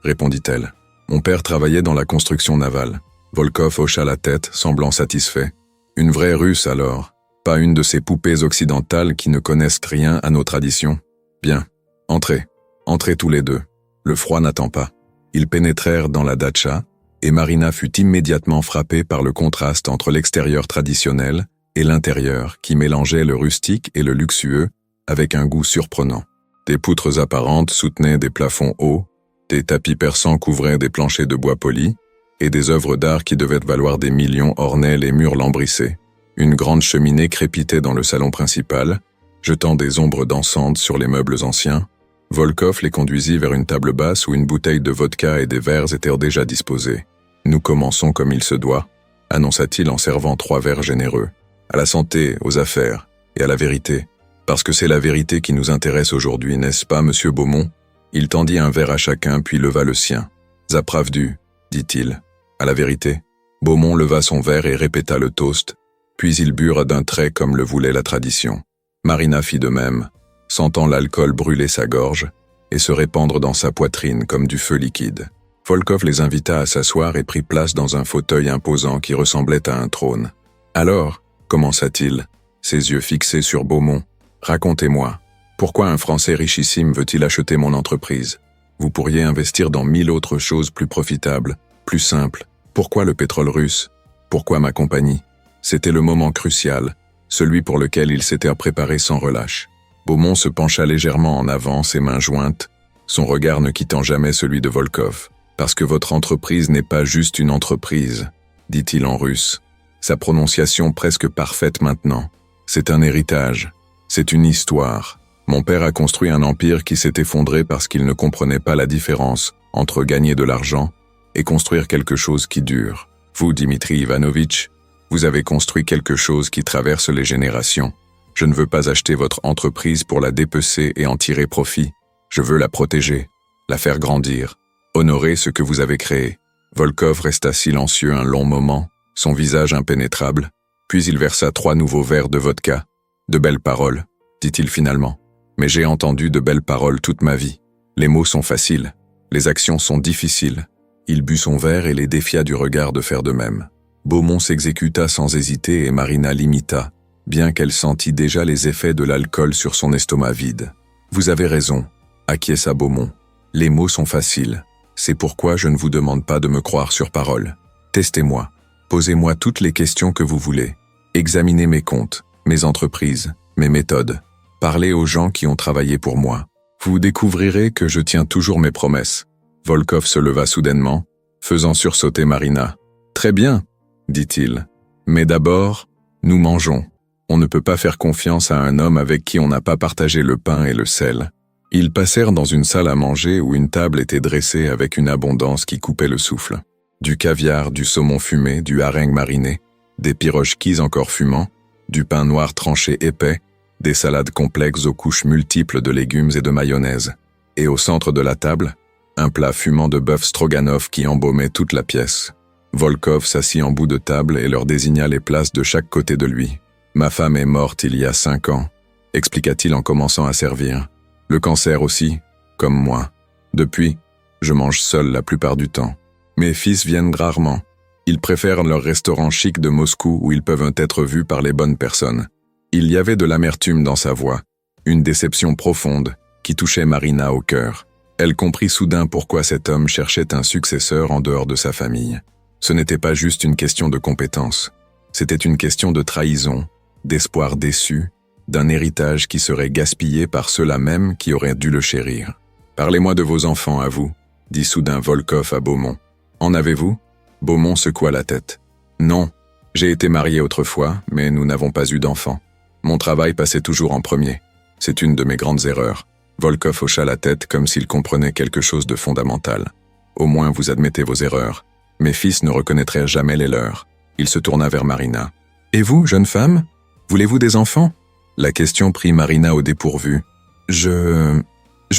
répondit-elle. « Mon père travaillait dans la construction navale. » Volkov hocha la tête, semblant satisfait. « Une vraie Russe alors, pas une de ces poupées occidentales qui ne connaissent rien à nos traditions. Bien, entrez, entrez tous les deux. Le froid n'attend pas. » Ils pénétrèrent dans la datcha, et Marina fut immédiatement frappée par le contraste entre l'extérieur traditionnel et l'intérieur qui mélangeait le rustique et le luxueux avec un goût surprenant. Des poutres apparentes soutenaient des plafonds hauts, des tapis persans couvraient des planchers de bois poli, et des œuvres d'art qui devaient valoir des millions ornaient les murs lambrissés. Une grande cheminée crépitait dans le salon principal, jetant des ombres dansantes sur les meubles anciens. Volkov les conduisit vers une table basse où une bouteille de vodka et des verres étaient déjà disposés. « Nous commençons comme il se doit », annonça-t-il en servant 3 verres généreux. « À la santé, aux affaires et à la vérité. Parce que c'est la vérité qui nous intéresse aujourd'hui, n'est-ce pas, monsieur Beaumont ?» Il tendit un verre à chacun puis leva le sien. « Zapravdu », dit-il. « À la vérité ?» Beaumont leva son verre et répéta le toast, puis ils burent d'un trait comme le voulait la tradition. Marina fit de même, sentant l'alcool brûler sa gorge et se répandre dans sa poitrine comme du feu liquide. Volkov les invita à s'asseoir et prit place dans un fauteuil imposant qui ressemblait à un trône. « Alors » commença-t-il, ses yeux fixés sur Beaumont. « Racontez-moi, pourquoi un Français richissime veut-il acheter mon entreprise? Vous pourriez investir dans 1000 autres choses plus profitables, plus simples. Pourquoi le pétrole russe? Pourquoi ma compagnie ?» C'était le moment crucial, celui pour lequel il s'était préparé sans relâche. Beaumont se pencha légèrement en avant, ses mains jointes, son regard ne quittant jamais celui de Volkov. « Parce que votre entreprise n'est pas juste une entreprise, » dit-il en russe, sa prononciation presque parfaite maintenant. « C'est un héritage, c'est une histoire. Mon père a construit un empire qui s'est effondré parce qu'il ne comprenait pas la différence entre gagner de l'argent et construire quelque chose qui dure. Vous, Dimitri Ivanovitch, vous avez construit quelque chose qui traverse les générations. Je ne veux pas acheter votre entreprise pour la dépecer et en tirer profit. Je veux la protéger, la faire grandir, honorer ce que vous avez créé. » Volkov resta silencieux un long moment, son visage impénétrable, puis il versa 3 nouveaux verres de vodka. « De belles paroles, » dit-il finalement. « Mais j'ai entendu de belles paroles toute ma vie. Les mots sont faciles, les actions sont difficiles. Il but son verre et les défia du regard de faire de même. Beaumont s'exécuta sans hésiter et Marina l'imita, bien qu'elle sentît déjà les effets de l'alcool sur son estomac vide. « Vous avez raison », acquiesça Beaumont. « Les mots sont faciles. C'est pourquoi je ne vous demande pas de me croire sur parole. Testez-moi. Posez-moi toutes les questions que vous voulez. Examinez mes comptes, mes entreprises, mes méthodes. Parlez aux gens qui ont travaillé pour moi. Vous découvrirez que je tiens toujours mes promesses. » Volkov se leva soudainement, faisant sursauter Marina. « Très bien, » dit-il. « Mais d'abord, nous mangeons. On ne peut pas faire confiance à un homme avec qui on n'a pas partagé le pain et le sel. » Ils passèrent dans une salle à manger où une table était dressée avec une abondance qui coupait le souffle. Du caviar, du saumon fumé, du hareng mariné, des pirochkis encore fumants, du pain noir tranché épais, des salades complexes aux couches multiples de légumes et de mayonnaise. Et au centre de la table, un plat fumant de bœuf stroganoff qui embaumait toute la pièce. Volkov s'assit en bout de table et leur désigna les places de chaque côté de lui. « Ma femme est morte il y a 5 ans », expliqua-t-il en commençant à servir. « Le cancer aussi, comme moi. Depuis, je mange seul la plupart du temps. Mes fils viennent rarement. Ils préfèrent leur restaurant chic de Moscou où ils peuvent être vus par les bonnes personnes. » Il y avait de l'amertume dans sa voix, une déception profonde qui touchait Marina au cœur. Elle comprit soudain pourquoi cet homme cherchait un successeur en dehors de sa famille. Ce n'était pas juste une question de compétence. C'était une question de trahison, d'espoir déçu, d'un héritage qui serait gaspillé par ceux-là même qui auraient dû le chérir. « Parlez-moi de vos enfants à vous », dit soudain Volkov à Beaumont. « En avez-vous » Beaumont secoua la tête. « Non, j'ai été marié autrefois, mais nous n'avons pas eu d'enfants. Mon travail passait toujours en premier. C'est une de mes grandes erreurs. » Volkov hocha la tête comme s'il comprenait quelque chose de fondamental. « Au moins vous admettez vos erreurs. Mes fils ne reconnaîtraient jamais les leurs. » Il se tourna vers Marina. « Et vous, jeune femme? Voulez-vous des enfants ?» La question prit Marina au dépourvu. « Je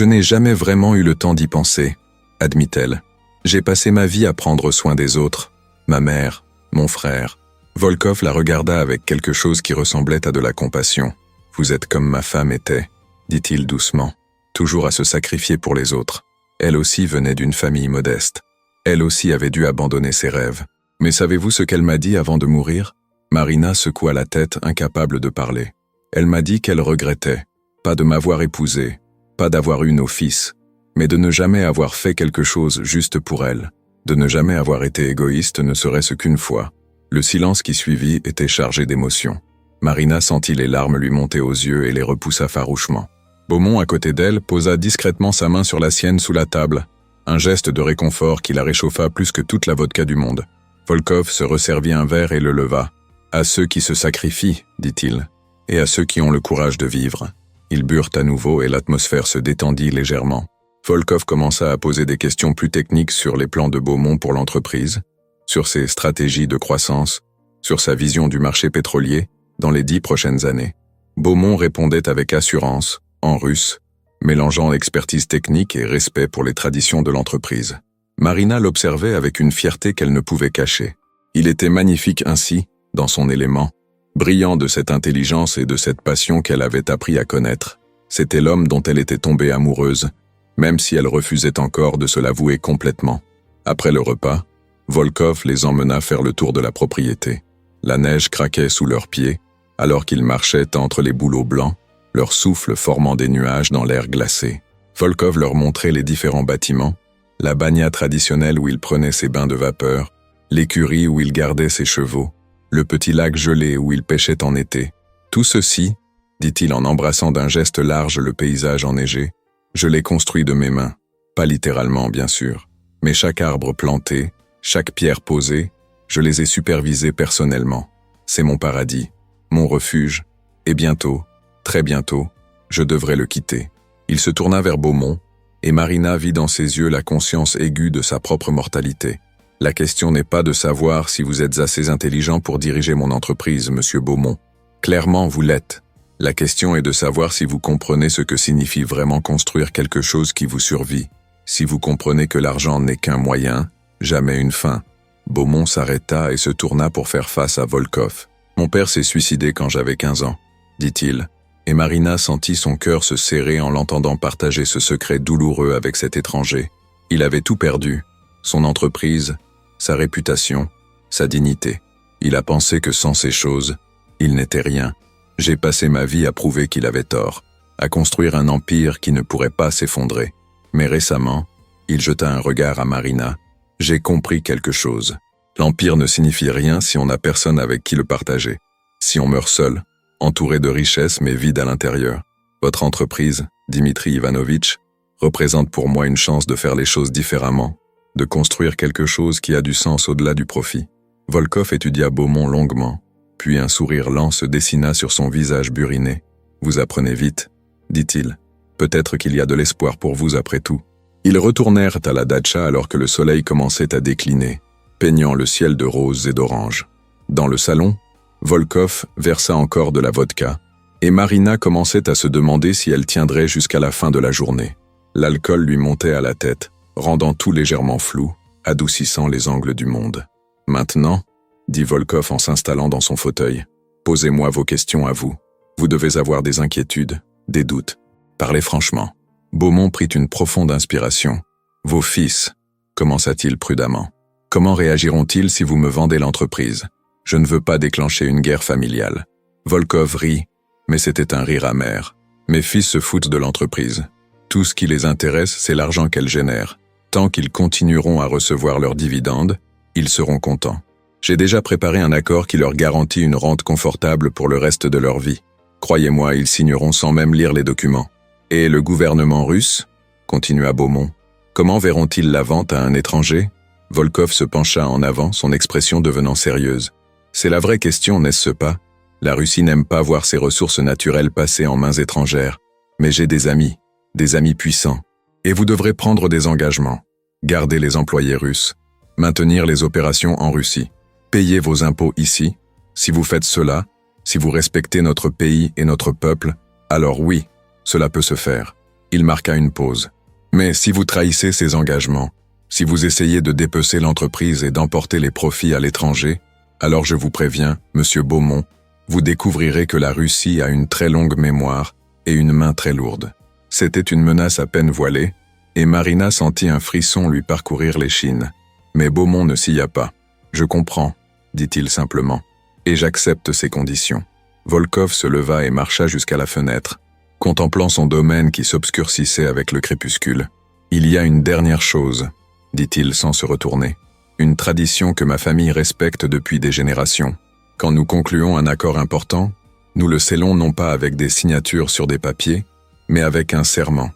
n'ai jamais vraiment eu le temps d'y penser, » admit-elle. « J'ai passé ma vie à prendre soin des autres. Ma mère, mon frère. » Volkov la regarda avec quelque chose qui ressemblait à de la compassion. « Vous êtes comme ma femme était, » dit-il doucement, toujours à se sacrifier pour les autres. Elle aussi venait d'une famille modeste. Elle aussi avait dû abandonner ses rêves. Mais savez-vous ce qu'elle m'a dit avant de mourir ? Marina secoua la tête, incapable de parler. Elle m'a dit qu'elle regrettait, pas de m'avoir épousée, pas d'avoir eu nos fils, mais de ne jamais avoir fait quelque chose juste pour elle, de ne jamais avoir été égoïste ne serait-ce qu'une fois. Le silence qui suivit était chargé d'émotions. Marina sentit les larmes lui monter aux yeux et les repoussa farouchement. Beaumont, à côté d'elle, posa discrètement sa main sur la sienne sous la table, un geste de réconfort qui la réchauffa plus que toute la vodka du monde. Volkov se resservit un verre et le leva. « À ceux qui se sacrifient, dit-il, et à ceux qui ont le courage de vivre. » Ils burent à nouveau et l'atmosphère se détendit légèrement. Volkov commença à poser des questions plus techniques sur les plans de Beaumont pour l'entreprise, sur ses stratégies de croissance, sur sa vision du marché pétrolier dans les 10 prochaines années. Beaumont répondait avec assurance, en russe, mélangeant expertise technique et respect pour les traditions de l'entreprise. Marina l'observait avec une fierté qu'elle ne pouvait cacher. Il était magnifique ainsi, dans son élément, brillant de cette intelligence et de cette passion qu'elle avait appris à connaître. C'était l'homme dont elle était tombée amoureuse, même si elle refusait encore de se l'avouer complètement. Après le repas, Volkov les emmena faire le tour de la propriété. La neige craquait sous leurs pieds, alors qu'ils marchaient entre les bouleaux blancs, leur souffle formant des nuages dans l'air glacé. Volkov leur montrait les différents bâtiments, la banya traditionnelle où il prenait ses bains de vapeur, l'écurie où il gardait ses chevaux, le petit lac gelé où il pêchait en été. Tout ceci, dit-il en embrassant d'un geste large le paysage enneigé, je l'ai construit de mes mains, pas littéralement bien sûr, mais chaque arbre planté, chaque pierre posée, je les ai supervisés personnellement. C'est mon paradis, mon refuge, et bientôt, très bientôt, je devrais le quitter. Il se tourna vers Beaumont, et Marina vit dans ses yeux la conscience aiguë de sa propre mortalité. La question n'est pas de savoir si vous êtes assez intelligent pour diriger mon entreprise, monsieur Beaumont. Clairement, vous l'êtes. La question est de savoir si vous comprenez ce que signifie vraiment construire quelque chose qui vous survit, si vous comprenez que l'argent n'est qu'un moyen, jamais une fin. Beaumont s'arrêta et se tourna pour faire face à Volkov. « Mon père s'est suicidé quand j'avais 15 ans, dit-il, et Marina sentit son cœur se serrer en l'entendant partager ce secret douloureux avec cet étranger. Il avait tout perdu, son entreprise, sa réputation, sa dignité. Il a pensé que sans ces choses, il n'était rien. J'ai passé ma vie à prouver qu'il avait tort, à construire un empire qui ne pourrait pas s'effondrer. Mais récemment, il jeta un regard à Marina. J'ai compris quelque chose. L'empire ne signifie rien si on n'a personne avec qui le partager. Si on meurt seul, entouré de richesses mais vide à l'intérieur. Votre entreprise, Dimitri Ivanovitch, représente pour moi une chance de faire les choses différemment, de construire quelque chose qui a du sens au-delà du profit. Volkov étudia Beaumont longuement, puis un sourire lent se dessina sur son visage buriné. « Vous apprenez vite », dit-il. « Peut-être qu'il y a de l'espoir pour vous après tout. » Ils retournèrent à la datcha alors que le soleil commençait à décliner, peignant le ciel de roses et d'oranges. Dans le salon, Volkov versa encore de la vodka, et Marina commençait à se demander si elle tiendrait jusqu'à la fin de la journée. L'alcool lui montait à la tête, rendant tout légèrement flou, adoucissant les angles du monde. « Maintenant, » dit Volkov en s'installant dans son fauteuil, « posez-moi vos questions à vous. Vous devez avoir des inquiétudes, des doutes. Parlez franchement. » Beaumont prit une profonde inspiration. « Vos fils, » commença-t-il prudemment. « Comment réagiront-ils si vous me vendez l'entreprise? Je ne veux pas déclencher une guerre familiale. » Volkov rit, mais c'était un rire amer. « Mes fils se foutent de l'entreprise. Tout ce qui les intéresse, c'est l'argent qu'elle génère. Tant qu'ils continueront à recevoir leurs dividendes, ils seront contents. J'ai déjà préparé un accord qui leur garantit une rente confortable pour le reste de leur vie. Croyez-moi, ils signeront sans même lire les documents. Et le gouvernement russe, continua Beaumont, comment verront-ils la vente à un étranger? Volkov se pencha en avant, son expression devenant sérieuse. C'est la vraie question, n'est-ce pas? La Russie n'aime pas voir ses ressources naturelles passer en mains étrangères. Mais j'ai des amis puissants. Et vous devrez prendre des engagements. Garder les employés russes, maintenir les opérations en Russie, payer vos impôts ici. Si vous faites cela, si vous respectez notre pays et notre peuple, alors oui, cela peut se faire. Il marqua une pause. Mais si vous trahissez ces engagements, si vous essayez de dépecer l'entreprise et d'emporter les profits à l'étranger, alors je vous préviens, monsieur Beaumont, vous découvrirez que la Russie a une très longue mémoire et une main très lourde. C'était une menace à peine voilée, et Marina sentit un frisson lui parcourir l'échine. Mais Beaumont ne s'y a pas. « Je comprends », dit-il simplement, « et j'accepte ces conditions. » Volkov se leva et marcha jusqu'à la fenêtre, contemplant son domaine qui s'obscurcissait avec le crépuscule. « Il y a une dernière chose, » dit-il sans se retourner, « une tradition que ma famille respecte depuis des générations. Quand nous concluons un accord important, nous le scellons non pas avec des signatures sur des papiers, mais avec un serment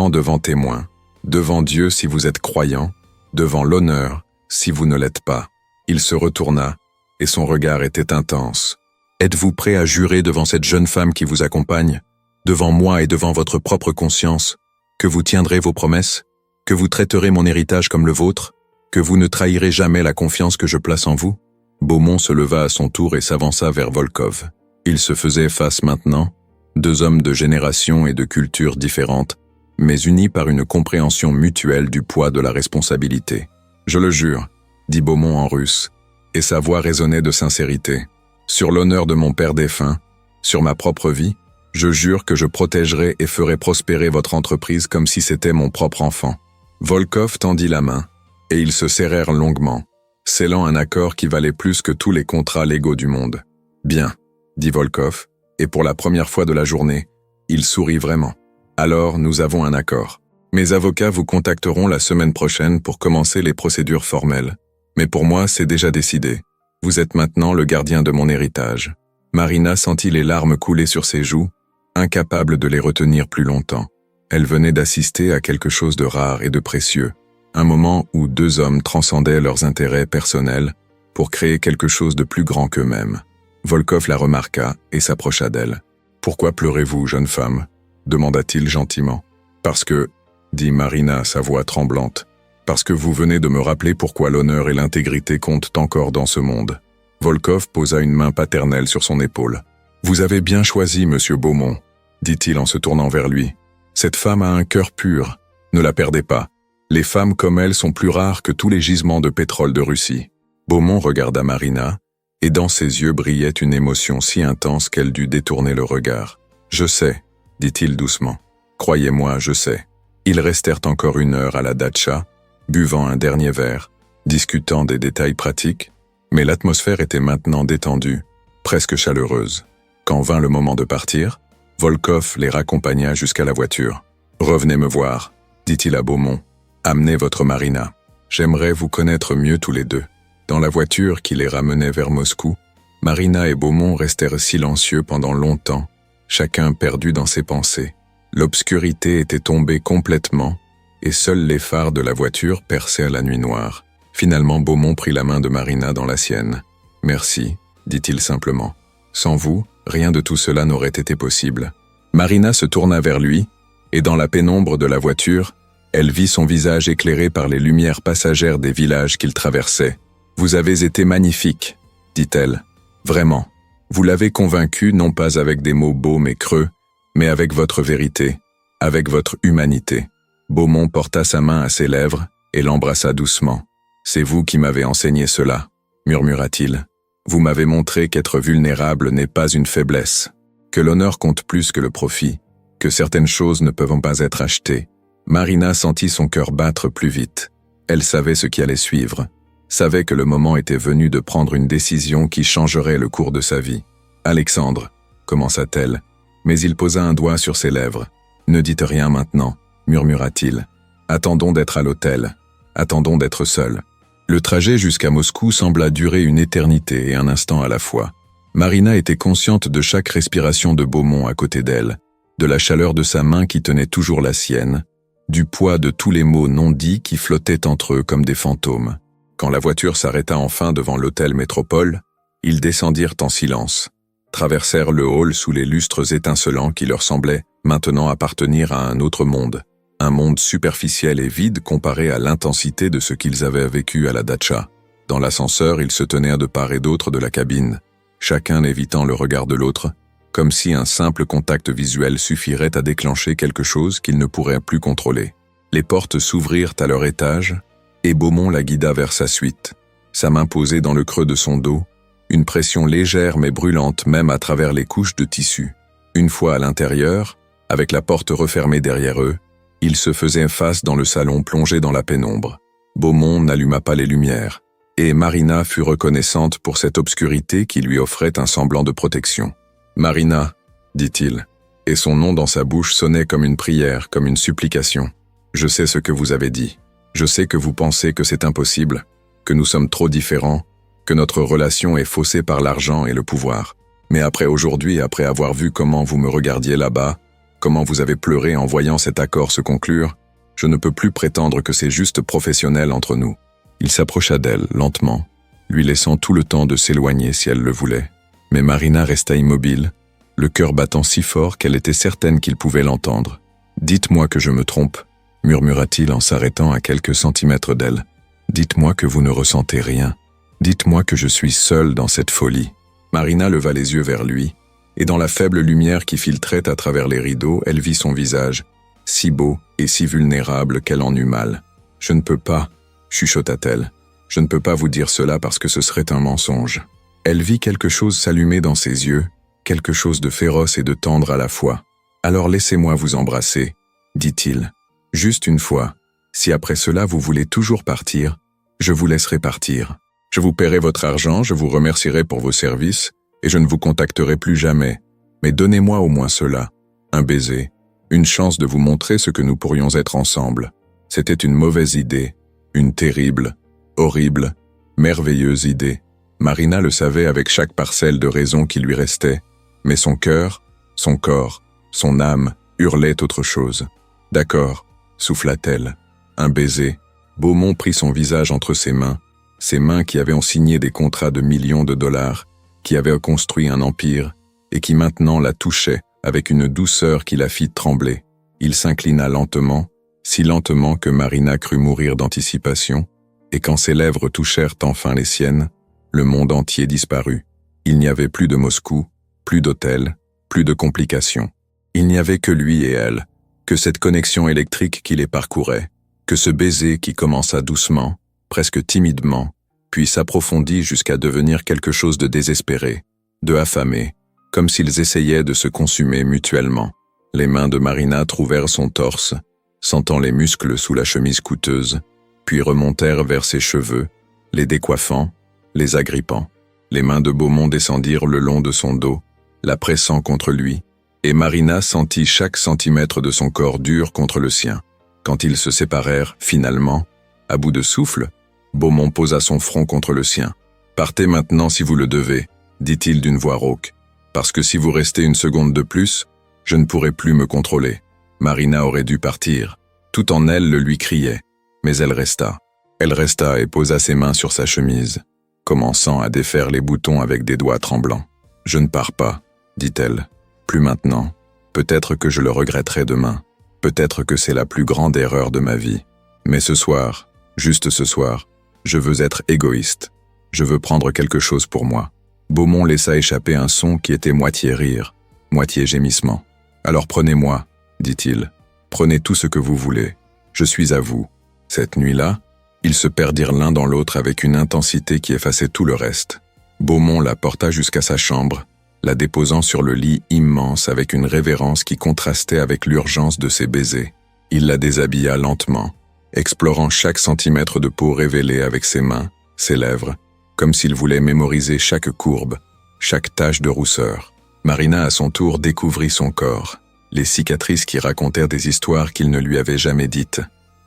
devant témoins, devant Dieu si vous êtes croyant, devant l'honneur si vous ne l'êtes pas. » Il se retourna, et son regard était intense. « Êtes-vous prêt à jurer devant cette jeune femme qui vous accompagne, devant moi et devant votre propre conscience, que vous tiendrez vos promesses, que vous traiterez mon héritage comme le vôtre, que vous ne trahirez jamais la confiance que je place en vous ?» Beaumont se leva à son tour et s'avança vers Volkov. Ils se faisaient face maintenant, deux hommes de générations et de cultures différentes, mais unis par une compréhension mutuelle du poids de la responsabilité. « Je le jure », dit Beaumont en russe, et sa voix résonnait de sincérité. « Sur l'honneur de mon père défunt, sur ma propre vie, je jure que je protégerai et ferai prospérer votre entreprise comme si c'était mon propre enfant. » Volkov tendit la main, et ils se serrèrent longuement, scellant un accord qui valait plus que tous les contrats légaux du monde. « Bien », dit Volkov, et pour la première fois de la journée, il sourit vraiment. « Alors, nous avons un accord. Mes avocats vous contacteront la semaine prochaine pour commencer les procédures formelles. Mais pour moi, c'est déjà décidé. Vous êtes maintenant le gardien de mon héritage. » Marina sentit les larmes couler sur ses joues, incapable de les retenir plus longtemps. Elle venait d'assister à quelque chose de rare et de précieux, un moment où deux hommes transcendaient leurs intérêts personnels pour créer quelque chose de plus grand qu'eux-mêmes. Volkov la remarqua et s'approcha d'elle. « Pourquoi pleurez-vous, jeune femme ?» demanda-t-il gentiment. « Parce que, » dit Marina, sa voix tremblante, « parce que vous venez de me rappeler pourquoi l'honneur et l'intégrité comptent encore dans ce monde. » Volkov posa une main paternelle sur son épaule. « Vous avez bien choisi, monsieur Beaumont, » dit-il en se tournant vers lui. « Cette femme a un cœur pur. Ne la perdez pas. Les femmes comme elle sont plus rares que tous les gisements de pétrole de Russie. » Beaumont regarda Marina, et dans ses yeux brillait une émotion si intense qu'elle dut détourner le regard. « Je sais, » dit-il doucement. « Croyez-moi, je sais. » Ils restèrent encore 1 heure à la datcha, buvant un dernier verre, discutant des détails pratiques, mais l'atmosphère était maintenant détendue, presque chaleureuse. Quand vint le moment de partir, Volkov les raccompagna jusqu'à la voiture. « Revenez me voir », dit-il à Beaumont. « Amenez votre Marina. J'aimerais vous connaître mieux tous les deux. » Dans la voiture qui les ramenait vers Moscou, Marina et Beaumont restèrent silencieux pendant longtemps, chacun perdu dans ses pensées. L'obscurité était tombée complètement, et seuls les phares de la voiture perçaient la nuit noire. Finalement, Beaumont prit la main de Marina dans la sienne. « Merci », dit-il simplement. « Sans vous, rien de tout cela n'aurait été possible. » Marina se tourna vers lui, et dans la pénombre de la voiture, elle vit son visage éclairé par les lumières passagères des villages qu'il traversait. « Vous avez été magnifique », dit-elle. « Vraiment. Vous l'avez convaincu non pas avec des mots beaux mais creux, mais avec votre vérité, avec votre humanité. » Beaumont porta sa main à ses lèvres et l'embrassa doucement. « C'est vous qui m'avez enseigné cela, » murmura-t-il. « Vous m'avez montré qu'être vulnérable n'est pas une faiblesse, que l'honneur compte plus que le profit, que certaines choses ne peuvent pas être achetées. » Marina sentit son cœur battre plus vite. Elle savait ce qui allait suivre, savait que le moment était venu de prendre une décision qui changerait le cours de sa vie. « Alexandre », commença-t-elle, mais il posa un doigt sur ses lèvres. « Ne dites rien maintenant », murmura-t-il. « Attendons d'être à l'hôtel. Attendons d'être seuls. » Le trajet jusqu'à Moscou sembla durer une éternité et un instant à la fois. Marina était consciente de chaque respiration de Beaumont à côté d'elle, de la chaleur de sa main qui tenait toujours la sienne, du poids de tous les mots non dits qui flottaient entre eux comme des fantômes. Quand la voiture s'arrêta enfin devant l'hôtel Métropole, ils descendirent en silence, traversèrent le hall sous les lustres étincelants qui leur semblaient maintenant appartenir à un autre monde, un monde superficiel et vide comparé à l'intensité de ce qu'ils avaient vécu à la datcha. Dans l'ascenseur, ils se tenaient de part et d'autre de la cabine, chacun évitant le regard de l'autre, comme si un simple contact visuel suffirait à déclencher quelque chose qu'ils ne pourraient plus contrôler. Les portes s'ouvrirent à leur étage, et Beaumont la guida vers sa suite, sa main posée dans le creux de son dos, une pression légère mais brûlante même à travers les couches de tissu. Une fois à l'intérieur, avec la porte refermée derrière eux, ils se faisaient face dans le salon plongé dans la pénombre. Beaumont n'alluma pas les lumières, et Marina fut reconnaissante pour cette obscurité qui lui offrait un semblant de protection. « Marina », dit-il, et son nom dans sa bouche sonnait comme une prière, comme une supplication. « Je sais ce que vous avez dit. Je sais que vous pensez que c'est impossible, que nous sommes trop différents, que notre relation est faussée par l'argent et le pouvoir. Mais après aujourd'hui, après avoir vu comment vous me regardiez là-bas, comment vous avez pleuré en voyant cet accord se conclure, je ne peux plus prétendre que c'est juste professionnel entre nous. » Il s'approcha d'elle, lentement, lui laissant tout le temps de s'éloigner si elle le voulait. Mais Marina resta immobile, le cœur battant si fort qu'elle était certaine qu'il pouvait l'entendre. « Dites-moi que je me trompe », murmura-t-il en s'arrêtant à quelques centimètres d'elle. « Dites-moi que vous ne ressentez rien. Dites-moi que je suis seule dans cette folie. » Marina leva les yeux vers lui, et dans la faible lumière qui filtrait à travers les rideaux, elle vit son visage, si beau et si vulnérable qu'elle en eut mal. « Je ne peux pas », chuchota-t-elle. « Je ne peux pas vous dire cela parce que ce serait un mensonge. » Elle vit quelque chose s'allumer dans ses yeux, quelque chose de féroce et de tendre à la fois. « Alors laissez-moi vous embrasser, » dit-il. « Juste une fois. Si après cela vous voulez toujours partir, je vous laisserai partir. Je vous paierai votre argent, je vous remercierai pour vos services, et je ne vous contacterai plus jamais. Mais donnez-moi au moins cela, un baiser, une chance de vous montrer ce que nous pourrions être ensemble. » C'était une mauvaise idée, une terrible, horrible, merveilleuse idée. Marina le savait avec chaque parcelle de raison qui lui restait, mais son cœur, son corps, son âme hurlaient autre chose. « D'accord », souffla-t-elle. Un baiser. Beaumont prit son visage entre ses mains qui avaient signé des contrats de millions de dollars, qui avaient construit un empire, et qui maintenant la touchaient avec une douceur qui la fit trembler. Il s'inclina lentement, si lentement que Marina crut mourir d'anticipation, et quand ses lèvres touchèrent enfin les siennes, le monde entier disparut. Il n'y avait plus de Moscou, plus d'hôtel, plus de complications. Il n'y avait que lui et elle, que cette connexion électrique qui les parcourait, que ce baiser qui commença doucement, presque timidement, puis s'approfondit jusqu'à devenir quelque chose de désespéré, de affamé, comme s'ils essayaient de se consumer mutuellement. Les mains de Marina trouvèrent son torse, sentant les muscles sous la chemise coûteuse, puis remontèrent vers ses cheveux, les décoiffant, les agrippant. Les mains de Beaumont descendirent le long de son dos, la pressant contre lui, et Marina sentit chaque centimètre de son corps dur contre le sien. Quand ils se séparèrent, finalement, à bout de souffle, Beaumont posa son front contre le sien. « Partez maintenant si vous le devez, dit-il d'une voix rauque, parce que si vous restez une seconde de plus, je ne pourrai plus me contrôler. » Marina aurait dû partir. Tout en elle le lui criait, mais elle resta. Elle resta et posa ses mains sur sa chemise, commençant à défaire les boutons avec des doigts tremblants. « Je ne pars pas, dit-elle. Plus maintenant. Peut-être que je le regretterai demain. Peut-être que c'est la plus grande erreur de ma vie. Mais ce soir, juste ce soir, je veux être égoïste. Je veux prendre quelque chose pour moi. » Beaumont laissa échapper un son qui était moitié rire, moitié gémissement. « Alors prenez-moi, dit-il. Prenez tout ce que vous voulez. Je suis à vous. » Cette nuit-là, ils se perdirent l'un dans l'autre avec une intensité qui effaçait tout le reste. Beaumont la porta jusqu'à sa chambre, la déposant sur le lit immense avec une révérence qui contrastait avec l'urgence de ses baisers. Il la déshabilla lentement, explorant chaque centimètre de peau révélée avec ses mains, ses lèvres, comme s'il voulait mémoriser chaque courbe, chaque tache de rousseur. Marina, à son tour, découvrit son corps, les cicatrices qui racontèrent des histoires qu'il ne lui avait jamais dites,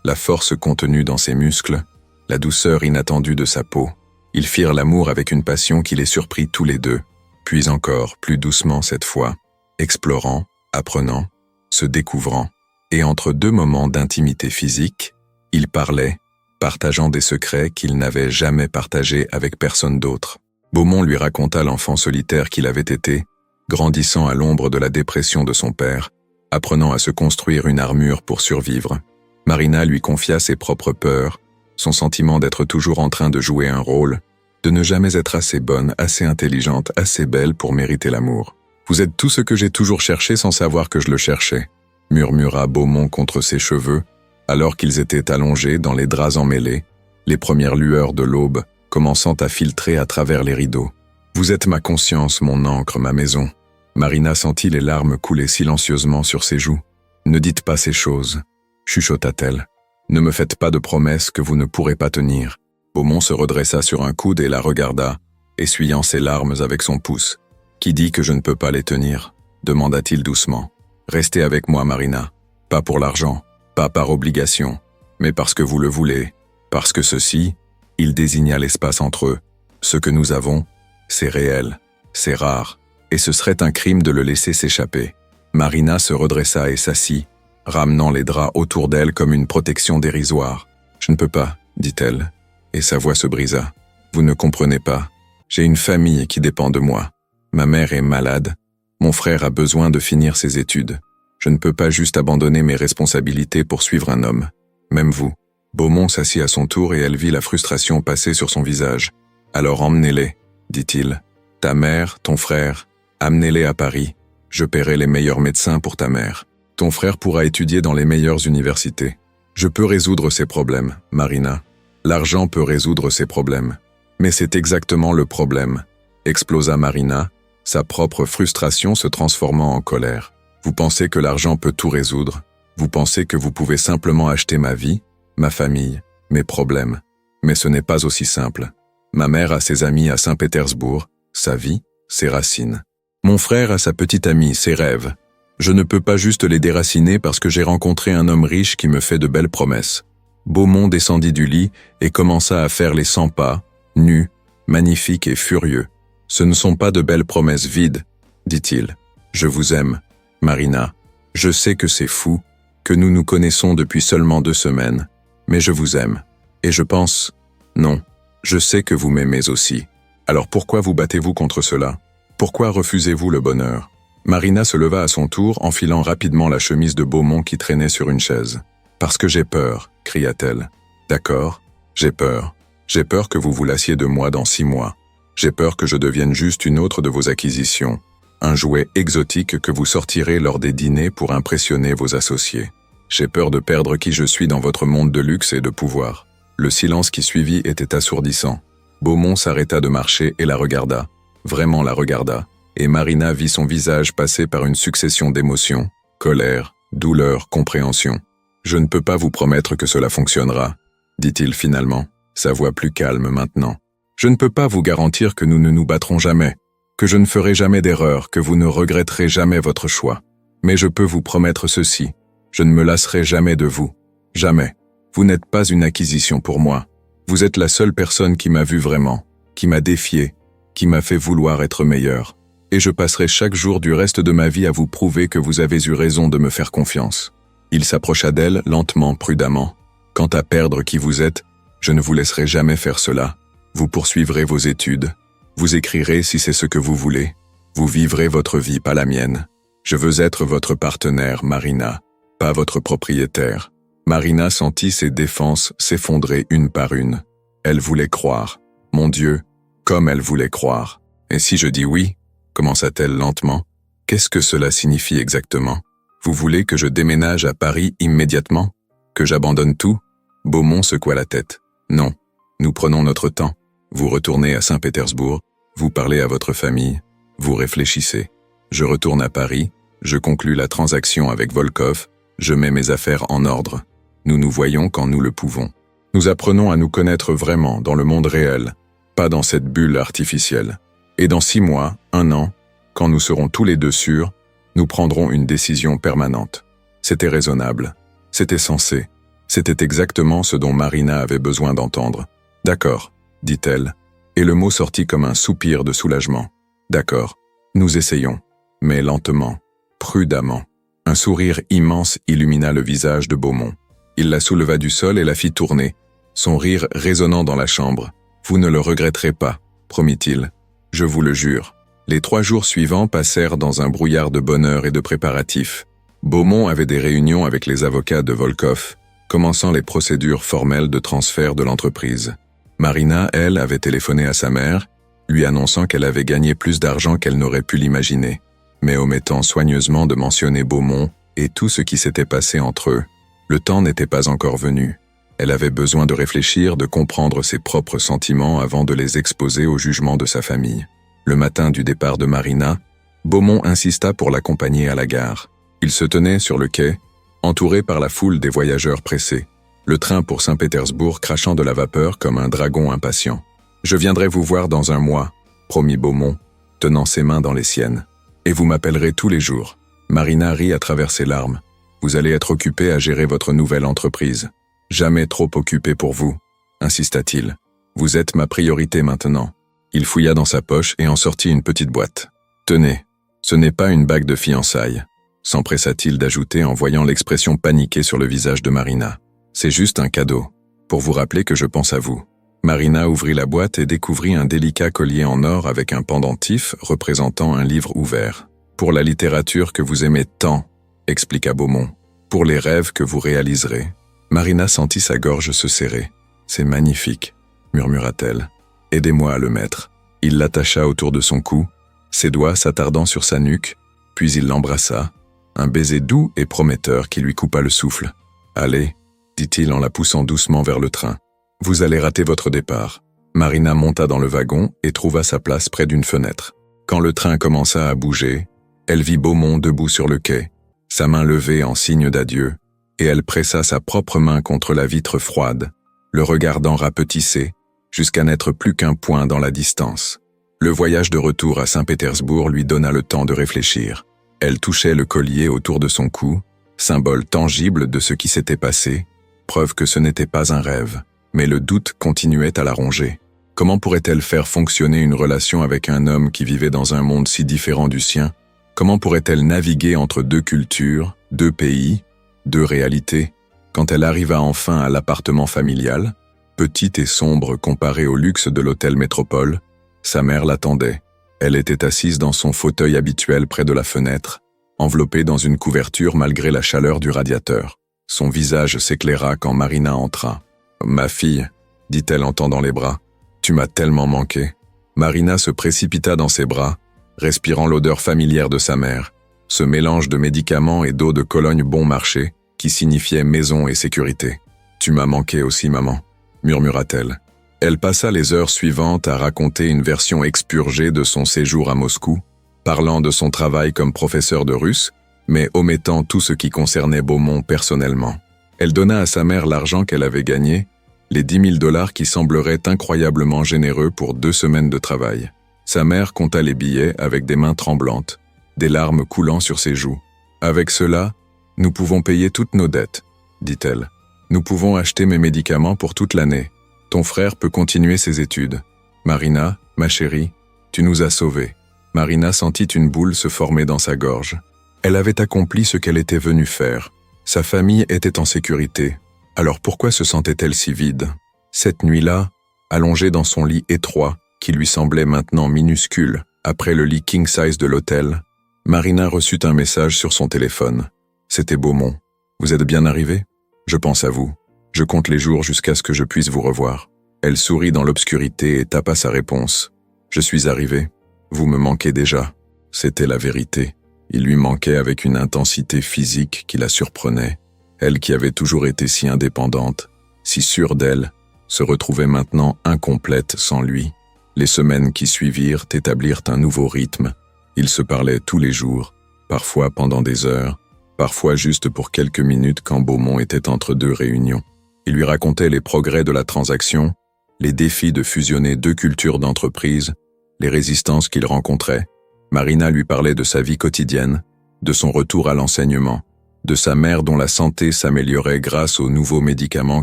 la force contenue dans ses muscles, la douceur inattendue de sa peau. Ils firent l'amour avec une passion qui les surprit tous les deux, puis encore, plus doucement cette fois, explorant, apprenant, se découvrant. Et entre deux moments d'intimité physique, ils parlaient, partageant des secrets qu'ils n'avaient jamais partagés avec personne d'autre. Beaumont lui raconta l'enfant solitaire qu'il avait été, grandissant à l'ombre de la dépression de son père, apprenant à se construire une armure pour survivre. Marina lui confia ses propres peurs, son sentiment d'être toujours en train de jouer un rôle, de ne jamais être assez bonne, assez intelligente, assez belle pour mériter l'amour. « Vous êtes tout ce que j'ai toujours cherché sans savoir que je le cherchais », murmura Beaumont contre ses cheveux, alors qu'ils étaient allongés dans les draps emmêlés, les premières lueurs de l'aube commençant à filtrer à travers les rideaux. « Vous êtes ma conscience, mon encre, ma maison. » Marina sentit les larmes couler silencieusement sur ses joues. « Ne dites pas ces choses, » chuchota-t-elle. « Ne me faites pas de promesses que vous ne pourrez pas tenir. » Beaumont se redressa sur un coude et la regarda, essuyant ses larmes avec son pouce. « Qui dit que je ne peux pas les tenir ?» demanda-t-il doucement. « Restez avec moi, Marina. Pas pour l'argent, pas par obligation, mais parce que vous le voulez. Parce que ceci, il désigna l'espace entre eux. Ce que nous avons, c'est réel, c'est rare, et ce serait un crime de le laisser s'échapper. » Marina se redressa et s'assit, ramenant les draps autour d'elle comme une protection dérisoire. « Je ne peux pas, dit-elle, et sa voix se brisa. « Vous ne comprenez pas. J'ai une famille qui dépend de moi. Ma mère est malade. Mon frère a besoin de finir ses études. Je ne peux pas juste abandonner mes responsabilités pour suivre un homme. Même vous. » Beaumont s'assit à son tour et elle vit la frustration passer sur son visage. « Alors emmenez-les, dit-il. Ta mère, ton frère, amenez-les à Paris. Je paierai les meilleurs médecins pour ta mère. Ton frère pourra étudier dans les meilleures universités. Je peux résoudre ces problèmes, Marina. L'argent peut résoudre ces problèmes. Mais c'est exactement le problème, » explosa Marina, sa propre frustration se transformant en colère. « Vous pensez que l'argent peut tout résoudre. Vous pensez que vous pouvez simplement acheter ma vie, ma famille, mes problèmes. Mais ce n'est pas aussi simple. Ma mère a ses amis à Saint-Pétersbourg, sa vie, ses racines. Mon frère a sa petite amie, ses rêves. Je ne peux pas juste les déraciner parce que j'ai rencontré un homme riche qui me fait de belles promesses. » Beaumont descendit du lit et commença à faire les 100 pas, nu, magnifique et furieux. « Ce ne sont pas de belles promesses vides, dit-il. Je vous aime, Marina. Je sais que c'est fou, que nous nous connaissons depuis seulement 2 semaines, mais je vous aime. Et je pense... Non, je sais que vous m'aimez aussi. Alors pourquoi vous battez-vous contre cela? Pourquoi refusez-vous le bonheur ?» Marina se leva à son tour, enfilant rapidement la chemise de Beaumont qui traînait sur une chaise. « Parce que j'ai peur, » cria-t-elle. « D'accord, j'ai peur. J'ai peur que vous vous lassiez de moi dans 6 mois. J'ai peur que je devienne juste une autre de vos acquisitions, un jouet exotique que vous sortirez lors des dîners pour impressionner vos associés. J'ai peur de perdre qui je suis dans votre monde de luxe et de pouvoir. » Le silence qui suivit était assourdissant. Beaumont s'arrêta de marcher et la regarda, vraiment la regarda, et Marina vit son visage passer par une succession d'émotions, colère, douleur, compréhension. « Je ne peux pas vous promettre que cela fonctionnera. dit-il finalement, sa voix plus calme maintenant. Je ne peux pas vous garantir que nous ne nous battrons jamais, que je ne ferai jamais d'erreur, que vous ne regretterez jamais votre choix. Mais je peux vous promettre ceci, je ne me lasserai jamais de vous. Jamais. Vous n'êtes pas une acquisition pour moi. Vous êtes la seule personne qui m'a vu vraiment, qui m'a défié, qui m'a fait vouloir être meilleur. Et je passerai chaque jour du reste de ma vie à vous prouver que vous avez eu raison de me faire confiance. Il s'approcha d'elle, lentement, prudemment. Quant à perdre qui vous êtes, je ne vous laisserai jamais faire cela. Vous poursuivrez vos études. Vous écrirez si c'est ce que vous voulez. Vous vivrez votre vie, pas la mienne. Je veux être votre partenaire, Marina, pas votre propriétaire. Marina sentit ses défenses s'effondrer une par une. Elle voulait croire. Mon Dieu, comme elle voulait croire. Et si je dis oui, commença-t-elle lentement, qu'est-ce que cela signifie exactement? Vous voulez que je déménage à Paris immédiatement? Que j'abandonne tout? Beaumont secoua la tête. Non, nous prenons notre temps. Vous retournez à Saint-Pétersbourg, vous parlez à votre famille, vous réfléchissez. Je retourne à Paris, je conclus la transaction avec Volkov, je mets mes affaires en ordre. Nous nous voyons quand nous le pouvons. Nous apprenons à nous connaître vraiment dans le monde réel, pas dans cette bulle artificielle. Et dans 6 mois, 1 an, quand nous serons tous les deux sûrs, nous prendrons une décision permanente. C'était raisonnable. C'était sensé. C'était exactement ce dont Marina avait besoin d'entendre. D'accord, dit-elle, et le mot sortit comme un soupir de soulagement. D'accord, nous essayons, mais lentement, prudemment. Un sourire immense illumina le visage de Beaumont. Il la souleva du sol et la fit tourner, son rire résonnant dans la chambre. Vous ne le regretterez pas, promit-il. Je vous le jure. Les 3 jours suivants passèrent dans un brouillard de bonheur et de préparatifs. Beaumont avait des réunions avec les avocats de Volkov, commençant les procédures formelles de transfert de l'entreprise. Marina, elle, avait téléphoné à sa mère, lui annonçant qu'elle avait gagné plus d'argent qu'elle n'aurait pu l'imaginer, mais omettant soigneusement de mentionner Beaumont et tout ce qui s'était passé entre eux. Le temps n'était pas encore venu. Elle avait besoin de réfléchir, de comprendre ses propres sentiments avant de les exposer au jugement de sa famille. Le matin du départ de Marina, Beaumont insista pour l'accompagner à la gare. Il se tenait sur le quai, entouré par la foule des voyageurs pressés, le train pour Saint-Pétersbourg crachant de la vapeur comme un dragon impatient. « Je viendrai vous voir dans 1 mois, » promit Beaumont, tenant ses mains dans les siennes. « Et vous m'appellerez tous les jours. » Marina rit à travers ses larmes. « Vous allez être occupé à gérer votre nouvelle entreprise. Jamais trop occupé pour vous, » insista-t-il. « Vous êtes ma priorité maintenant. » Il fouilla dans sa poche et en sortit une petite boîte. « Tenez, ce n'est pas une bague de fiançailles, » s'empressa-t-il d'ajouter en voyant l'expression paniquée sur le visage de Marina. « C'est juste un cadeau, pour vous rappeler que je pense à vous. » Marina ouvrit la boîte et découvrit un délicat collier en or avec un pendentif représentant un livre ouvert. « Pour la littérature que vous aimez tant, » expliqua Beaumont. « Pour les rêves que vous réaliserez. » Marina sentit sa gorge se serrer. « C'est magnifique, » murmura-t-elle. « Aidez-moi à le mettre. » Il l'attacha autour de son cou, ses doigts s'attardant sur sa nuque, puis il l'embrassa, un baiser doux et prometteur qui lui coupa le souffle. « Allez, » dit-il en la poussant doucement vers le train. « Vous allez rater votre départ. » Marina monta dans le wagon et trouva sa place près d'une fenêtre. Quand le train commença à bouger, elle vit Beaumont debout sur le quai, sa main levée en signe d'adieu, et elle pressa sa propre main contre la vitre froide, le regardant rapetisser, jusqu'à n'être plus qu'un point dans la distance. Le voyage de retour à Saint-Pétersbourg lui donna le temps de réfléchir. Elle touchait le collier autour de son cou, symbole tangible de ce qui s'était passé, preuve que ce n'était pas un rêve, mais le doute continuait à la ronger. Comment pourrait-elle faire fonctionner une relation avec un homme qui vivait dans un monde si différent du sien? Comment pourrait-elle naviguer entre 2 cultures, 2 pays, 2 réalités? Quand elle arriva enfin à l'appartement familial, petite et sombre comparée au luxe de l'hôtel Métropole, sa mère l'attendait. Elle était assise dans son fauteuil habituel près de la fenêtre, enveloppée dans une couverture malgré la chaleur du radiateur. Son visage s'éclaira quand Marina entra. « Ma fille, » dit-elle en tendant les bras, « tu m'as tellement manqué. » Marina se précipita dans ses bras, respirant l'odeur familière de sa mère, ce mélange de médicaments et d'eau de Cologne bon marché qui signifiait maison et sécurité. « Tu m'as manqué aussi, maman, » murmura-t-elle. Elle passa les heures suivantes à raconter une version expurgée de son séjour à Moscou, parlant de son travail comme professeur de russe, mais omettant tout ce qui concernait Beaumont personnellement. Elle donna à sa mère l'argent qu'elle avait gagné, Les 10 000 $ qui sembleraient incroyablement généreux pour 2 semaines de travail. Sa mère compta les billets avec des mains tremblantes, des larmes coulant sur ses joues. « Avec cela, nous pouvons payer toutes nos dettes, » dit-elle. « Nous pouvons acheter mes médicaments pour toute l'année. Ton frère peut continuer ses études. Marina, ma chérie, tu nous as sauvés. » Marina sentit une boule se former dans sa gorge. Elle avait accompli ce qu'elle était venue faire. Sa famille était en sécurité. Alors pourquoi se sentait-elle si vide? Cette nuit-là, allongée dans son lit étroit, qui lui semblait maintenant minuscule, après le lit king size de l'hôtel, Marina reçut un message sur son téléphone. C'était Beaumont. « Vous êtes bien arrivé? Je pense à vous. Je compte les jours jusqu'à ce que je puisse vous revoir. » Elle sourit dans l'obscurité et tapa sa réponse. « Je suis arrivé. Vous me manquez déjà. » C'était la vérité. Il lui manquait avec une intensité physique qui la surprenait. Elle qui avait toujours été si indépendante, si sûre d'elle, se retrouvait maintenant incomplète sans lui. Les semaines qui suivirent établirent un nouveau rythme. Ils se parlaient tous les jours, parfois pendant des heures, parfois juste pour quelques minutes quand Beaumont était entre 2 réunions. Il lui racontait les progrès de la transaction, les défis de fusionner 2 cultures d'entreprise, les résistances qu'il rencontrait. Marina lui parlait de sa vie quotidienne, de son retour à l'enseignement, de sa mère dont la santé s'améliorait grâce aux nouveaux médicaments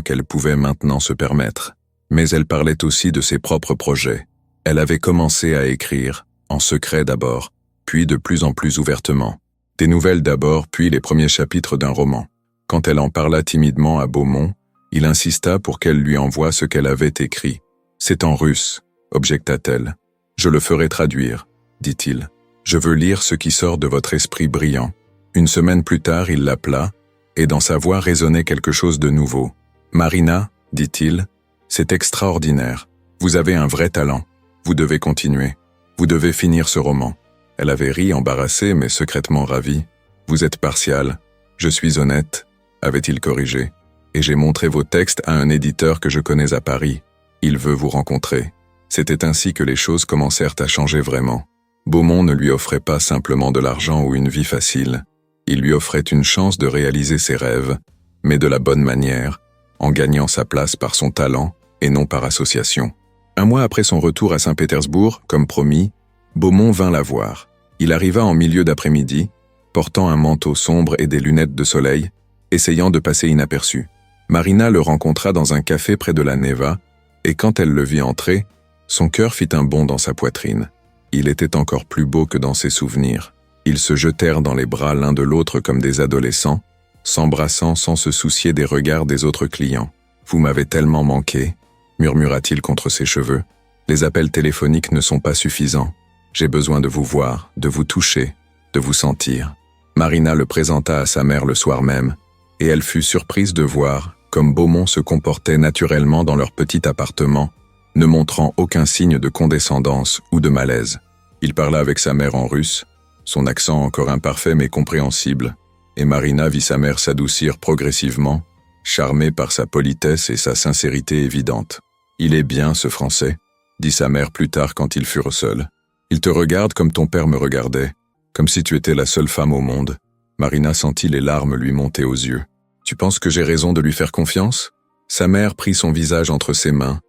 qu'elle pouvait maintenant se permettre. Mais elle parlait aussi de ses propres projets. Elle avait commencé à écrire, en secret d'abord, puis de plus en plus ouvertement. Des nouvelles d'abord, puis les premiers chapitres d'un roman. Quand elle en parla timidement à Beaumont, il insista pour qu'elle lui envoie ce qu'elle avait écrit. « C'est en russe », objecta-t-elle. « Je le ferai traduire », dit-il. « Je veux lire ce qui sort de votre esprit brillant. » Une semaine plus tard, il l'appela, et dans sa voix résonnait quelque chose de nouveau. « Marina, dit-il, c'est extraordinaire. Vous avez un vrai talent. Vous devez continuer. Vous devez finir ce roman. » Elle avait ri, embarrassée, mais secrètement ravie. « Vous êtes partial. Je suis honnête, » avait-il corrigé. « Et j'ai montré vos textes à un éditeur que je connais à Paris. Il veut vous rencontrer. » C'était ainsi que les choses commencèrent à changer vraiment. Beaumont ne lui offrait pas simplement de l'argent ou une vie facile. Il lui offrait une chance de réaliser ses rêves, mais de la bonne manière, en gagnant sa place par son talent et non par association. Un mois après son retour à Saint-Pétersbourg, comme promis, Beaumont vint la voir. Il arriva en milieu d'après-midi, portant un manteau sombre et des lunettes de soleil, essayant de passer inaperçu. Marina le rencontra dans un café près de la Neva, et quand elle le vit entrer, son cœur fit un bond dans sa poitrine. Il était encore plus beau que dans ses souvenirs. Ils se jetèrent dans les bras l'un de l'autre comme des adolescents, s'embrassant sans se soucier des regards des autres clients. « Vous m'avez tellement manqué », murmura-t-il contre ses cheveux. « Les appels téléphoniques ne sont pas suffisants. J'ai besoin de vous voir, de vous toucher, de vous sentir. » Marina le présenta à sa mère le soir même, et elle fut surprise de voir comme Beaumont se comportait naturellement dans leur petit appartement, ne montrant aucun signe de condescendance ou de malaise. Il parla avec sa mère en russe, son accent encore imparfait mais compréhensible, et Marina vit sa mère s'adoucir progressivement, charmée par sa politesse et sa sincérité évidente. « Il est bien, ce Français », dit sa mère plus tard quand ils furent seuls. « Il te regarde comme ton père me regardait, comme si tu étais la seule femme au monde. » Marina sentit les larmes lui monter aux yeux. « Tu penses que j'ai raison de lui faire confiance ?» Sa mère prit son visage entre ses mains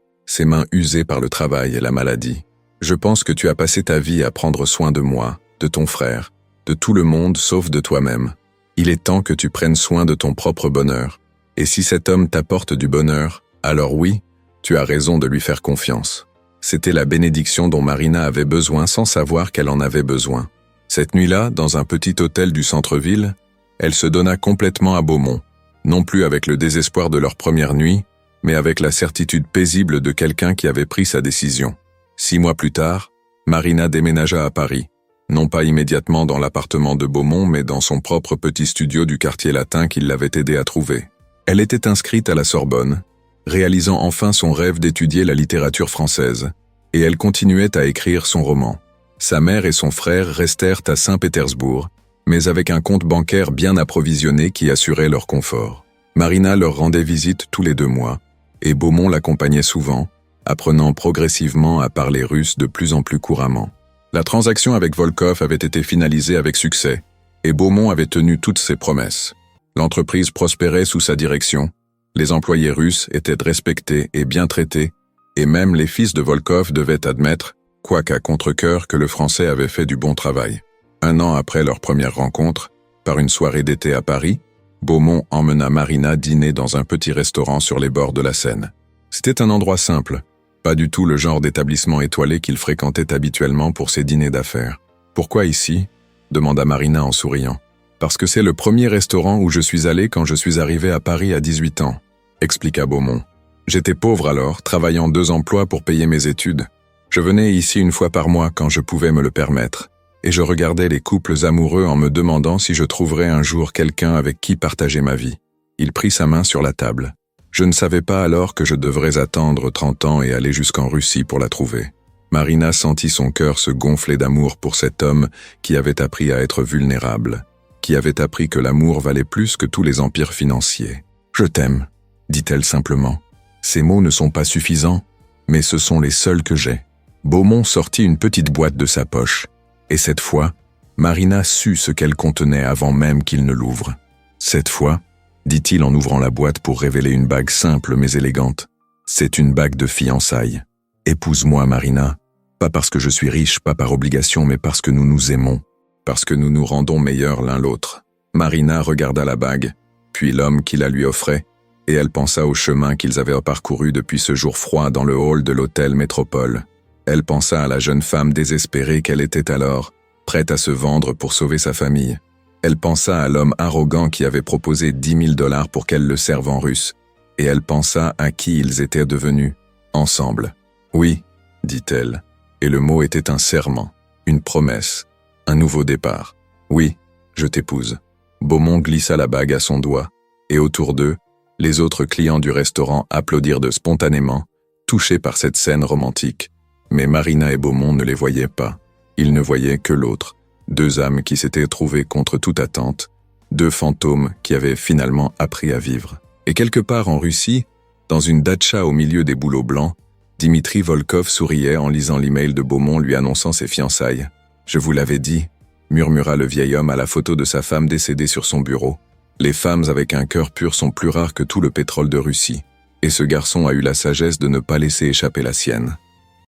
usées par le travail et la maladie. « Je pense que tu as passé ta vie à prendre soin de moi, de ton frère, de tout le monde sauf de toi-même. Il est temps que tu prennes soin de ton propre bonheur. Et si cet homme t'apporte du bonheur, alors oui, tu as raison de lui faire confiance. » C'était la bénédiction dont Marina avait besoin sans savoir qu'elle en avait besoin. Cette nuit-là, dans un petit hôtel du centre-ville, elle se donna complètement à Beaumont, non plus avec le désespoir de leur première nuit, mais avec la certitude paisible de quelqu'un qui avait pris sa décision. 6 mois plus tard, Marina déménagea à Paris, non pas immédiatement dans l'appartement de Beaumont, mais dans son propre petit studio du quartier latin qu'il l'avait aidé à trouver. Elle était inscrite à la Sorbonne, réalisant enfin son rêve d'étudier la littérature française, et elle continuait à écrire son roman. Sa mère et son frère restèrent à Saint-Pétersbourg, mais avec un compte bancaire bien approvisionné qui assurait leur confort. Marina leur rendait visite tous les 2 mois, et Beaumont l'accompagnait souvent, apprenant progressivement à parler russe de plus en plus couramment. La transaction avec Volkov avait été finalisée avec succès, et Beaumont avait tenu toutes ses promesses. L'entreprise prospérait sous sa direction, Les employés russes étaient respectés et bien traités, et même les fils de Volkov devaient admettre, quoique à contre-cœur, que le Français avait fait du bon travail. 1 an après leur première rencontre, par une soirée d'été à Paris, Beaumont emmena Marina dîner dans un petit restaurant sur les bords de la Seine. C'était un endroit simple, pas du tout le genre d'établissement étoilé qu'il fréquentait habituellement pour ses dîners d'affaires. « Pourquoi ici ?» demanda Marina en souriant. « Parce que c'est le premier restaurant où je suis allé quand je suis arrivé à Paris à 18 ans, expliqua Beaumont. J'étais pauvre alors, travaillant 2 emplois pour payer mes études. Je venais ici 1 fois par mois quand je pouvais me le permettre, et je regardais les couples amoureux en me demandant si je trouverais un jour quelqu'un avec qui partager ma vie. » Il prit sa main sur la table. Je ne savais pas alors que je devrais attendre 30 ans et aller jusqu'en Russie pour la trouver. Marina sentit son cœur se gonfler d'amour pour cet homme qui avait appris à être vulnérable, qui avait appris que l'amour valait plus que tous les empires financiers. « Je t'aime », dit-elle simplement. Ces mots ne sont pas suffisants, mais ce sont les seuls que j'ai. Beaumont sortit une petite boîte de sa poche, et cette fois, Marina sut ce qu'elle contenait avant même qu'il ne l'ouvre. Cette fois, dit-il en ouvrant la boîte pour révéler une bague simple mais élégante, c'est une bague de fiançailles. Épouse-moi, Marina, pas parce que je suis riche, pas par obligation, mais parce que nous nous aimons, parce que nous nous rendons meilleurs l'un l'autre. Marina regarda la bague, puis l'homme qui la lui offrait, et elle pensa au chemin qu'ils avaient parcouru depuis ce jour froid dans le hall de l'hôtel Métropole. Elle pensa à la jeune femme désespérée qu'elle était alors, prête à se vendre pour sauver sa famille. Elle pensa à l'homme arrogant qui avait proposé 10 000 $ pour qu'elle le serve en russe, et elle pensa à qui ils étaient devenus, ensemble. « Oui », dit-elle, et le mot était un serment, une promesse, un nouveau départ. « Oui, je t'épouse. » Beaumont glissa la bague à son doigt, et autour d'eux, les autres clients du restaurant applaudirent spontanément, touchés par cette scène romantique. Mais Marina et Beaumont ne les voyaient pas. Ils ne voyaient que l'autre, 2 âmes qui s'étaient trouvées contre toute attente, 2 fantômes qui avaient finalement appris à vivre. Et quelque part en Russie, dans une datcha au milieu des bouleaux blancs, Dimitri Volkov souriait en lisant l'email de Beaumont lui annonçant ses fiançailles. « Je vous l'avais dit », murmura le vieil homme à la photo de sa femme décédée sur son bureau. « Les femmes avec un cœur pur sont plus rares que tout le pétrole de Russie. Et ce garçon a eu la sagesse de ne pas laisser échapper la sienne. »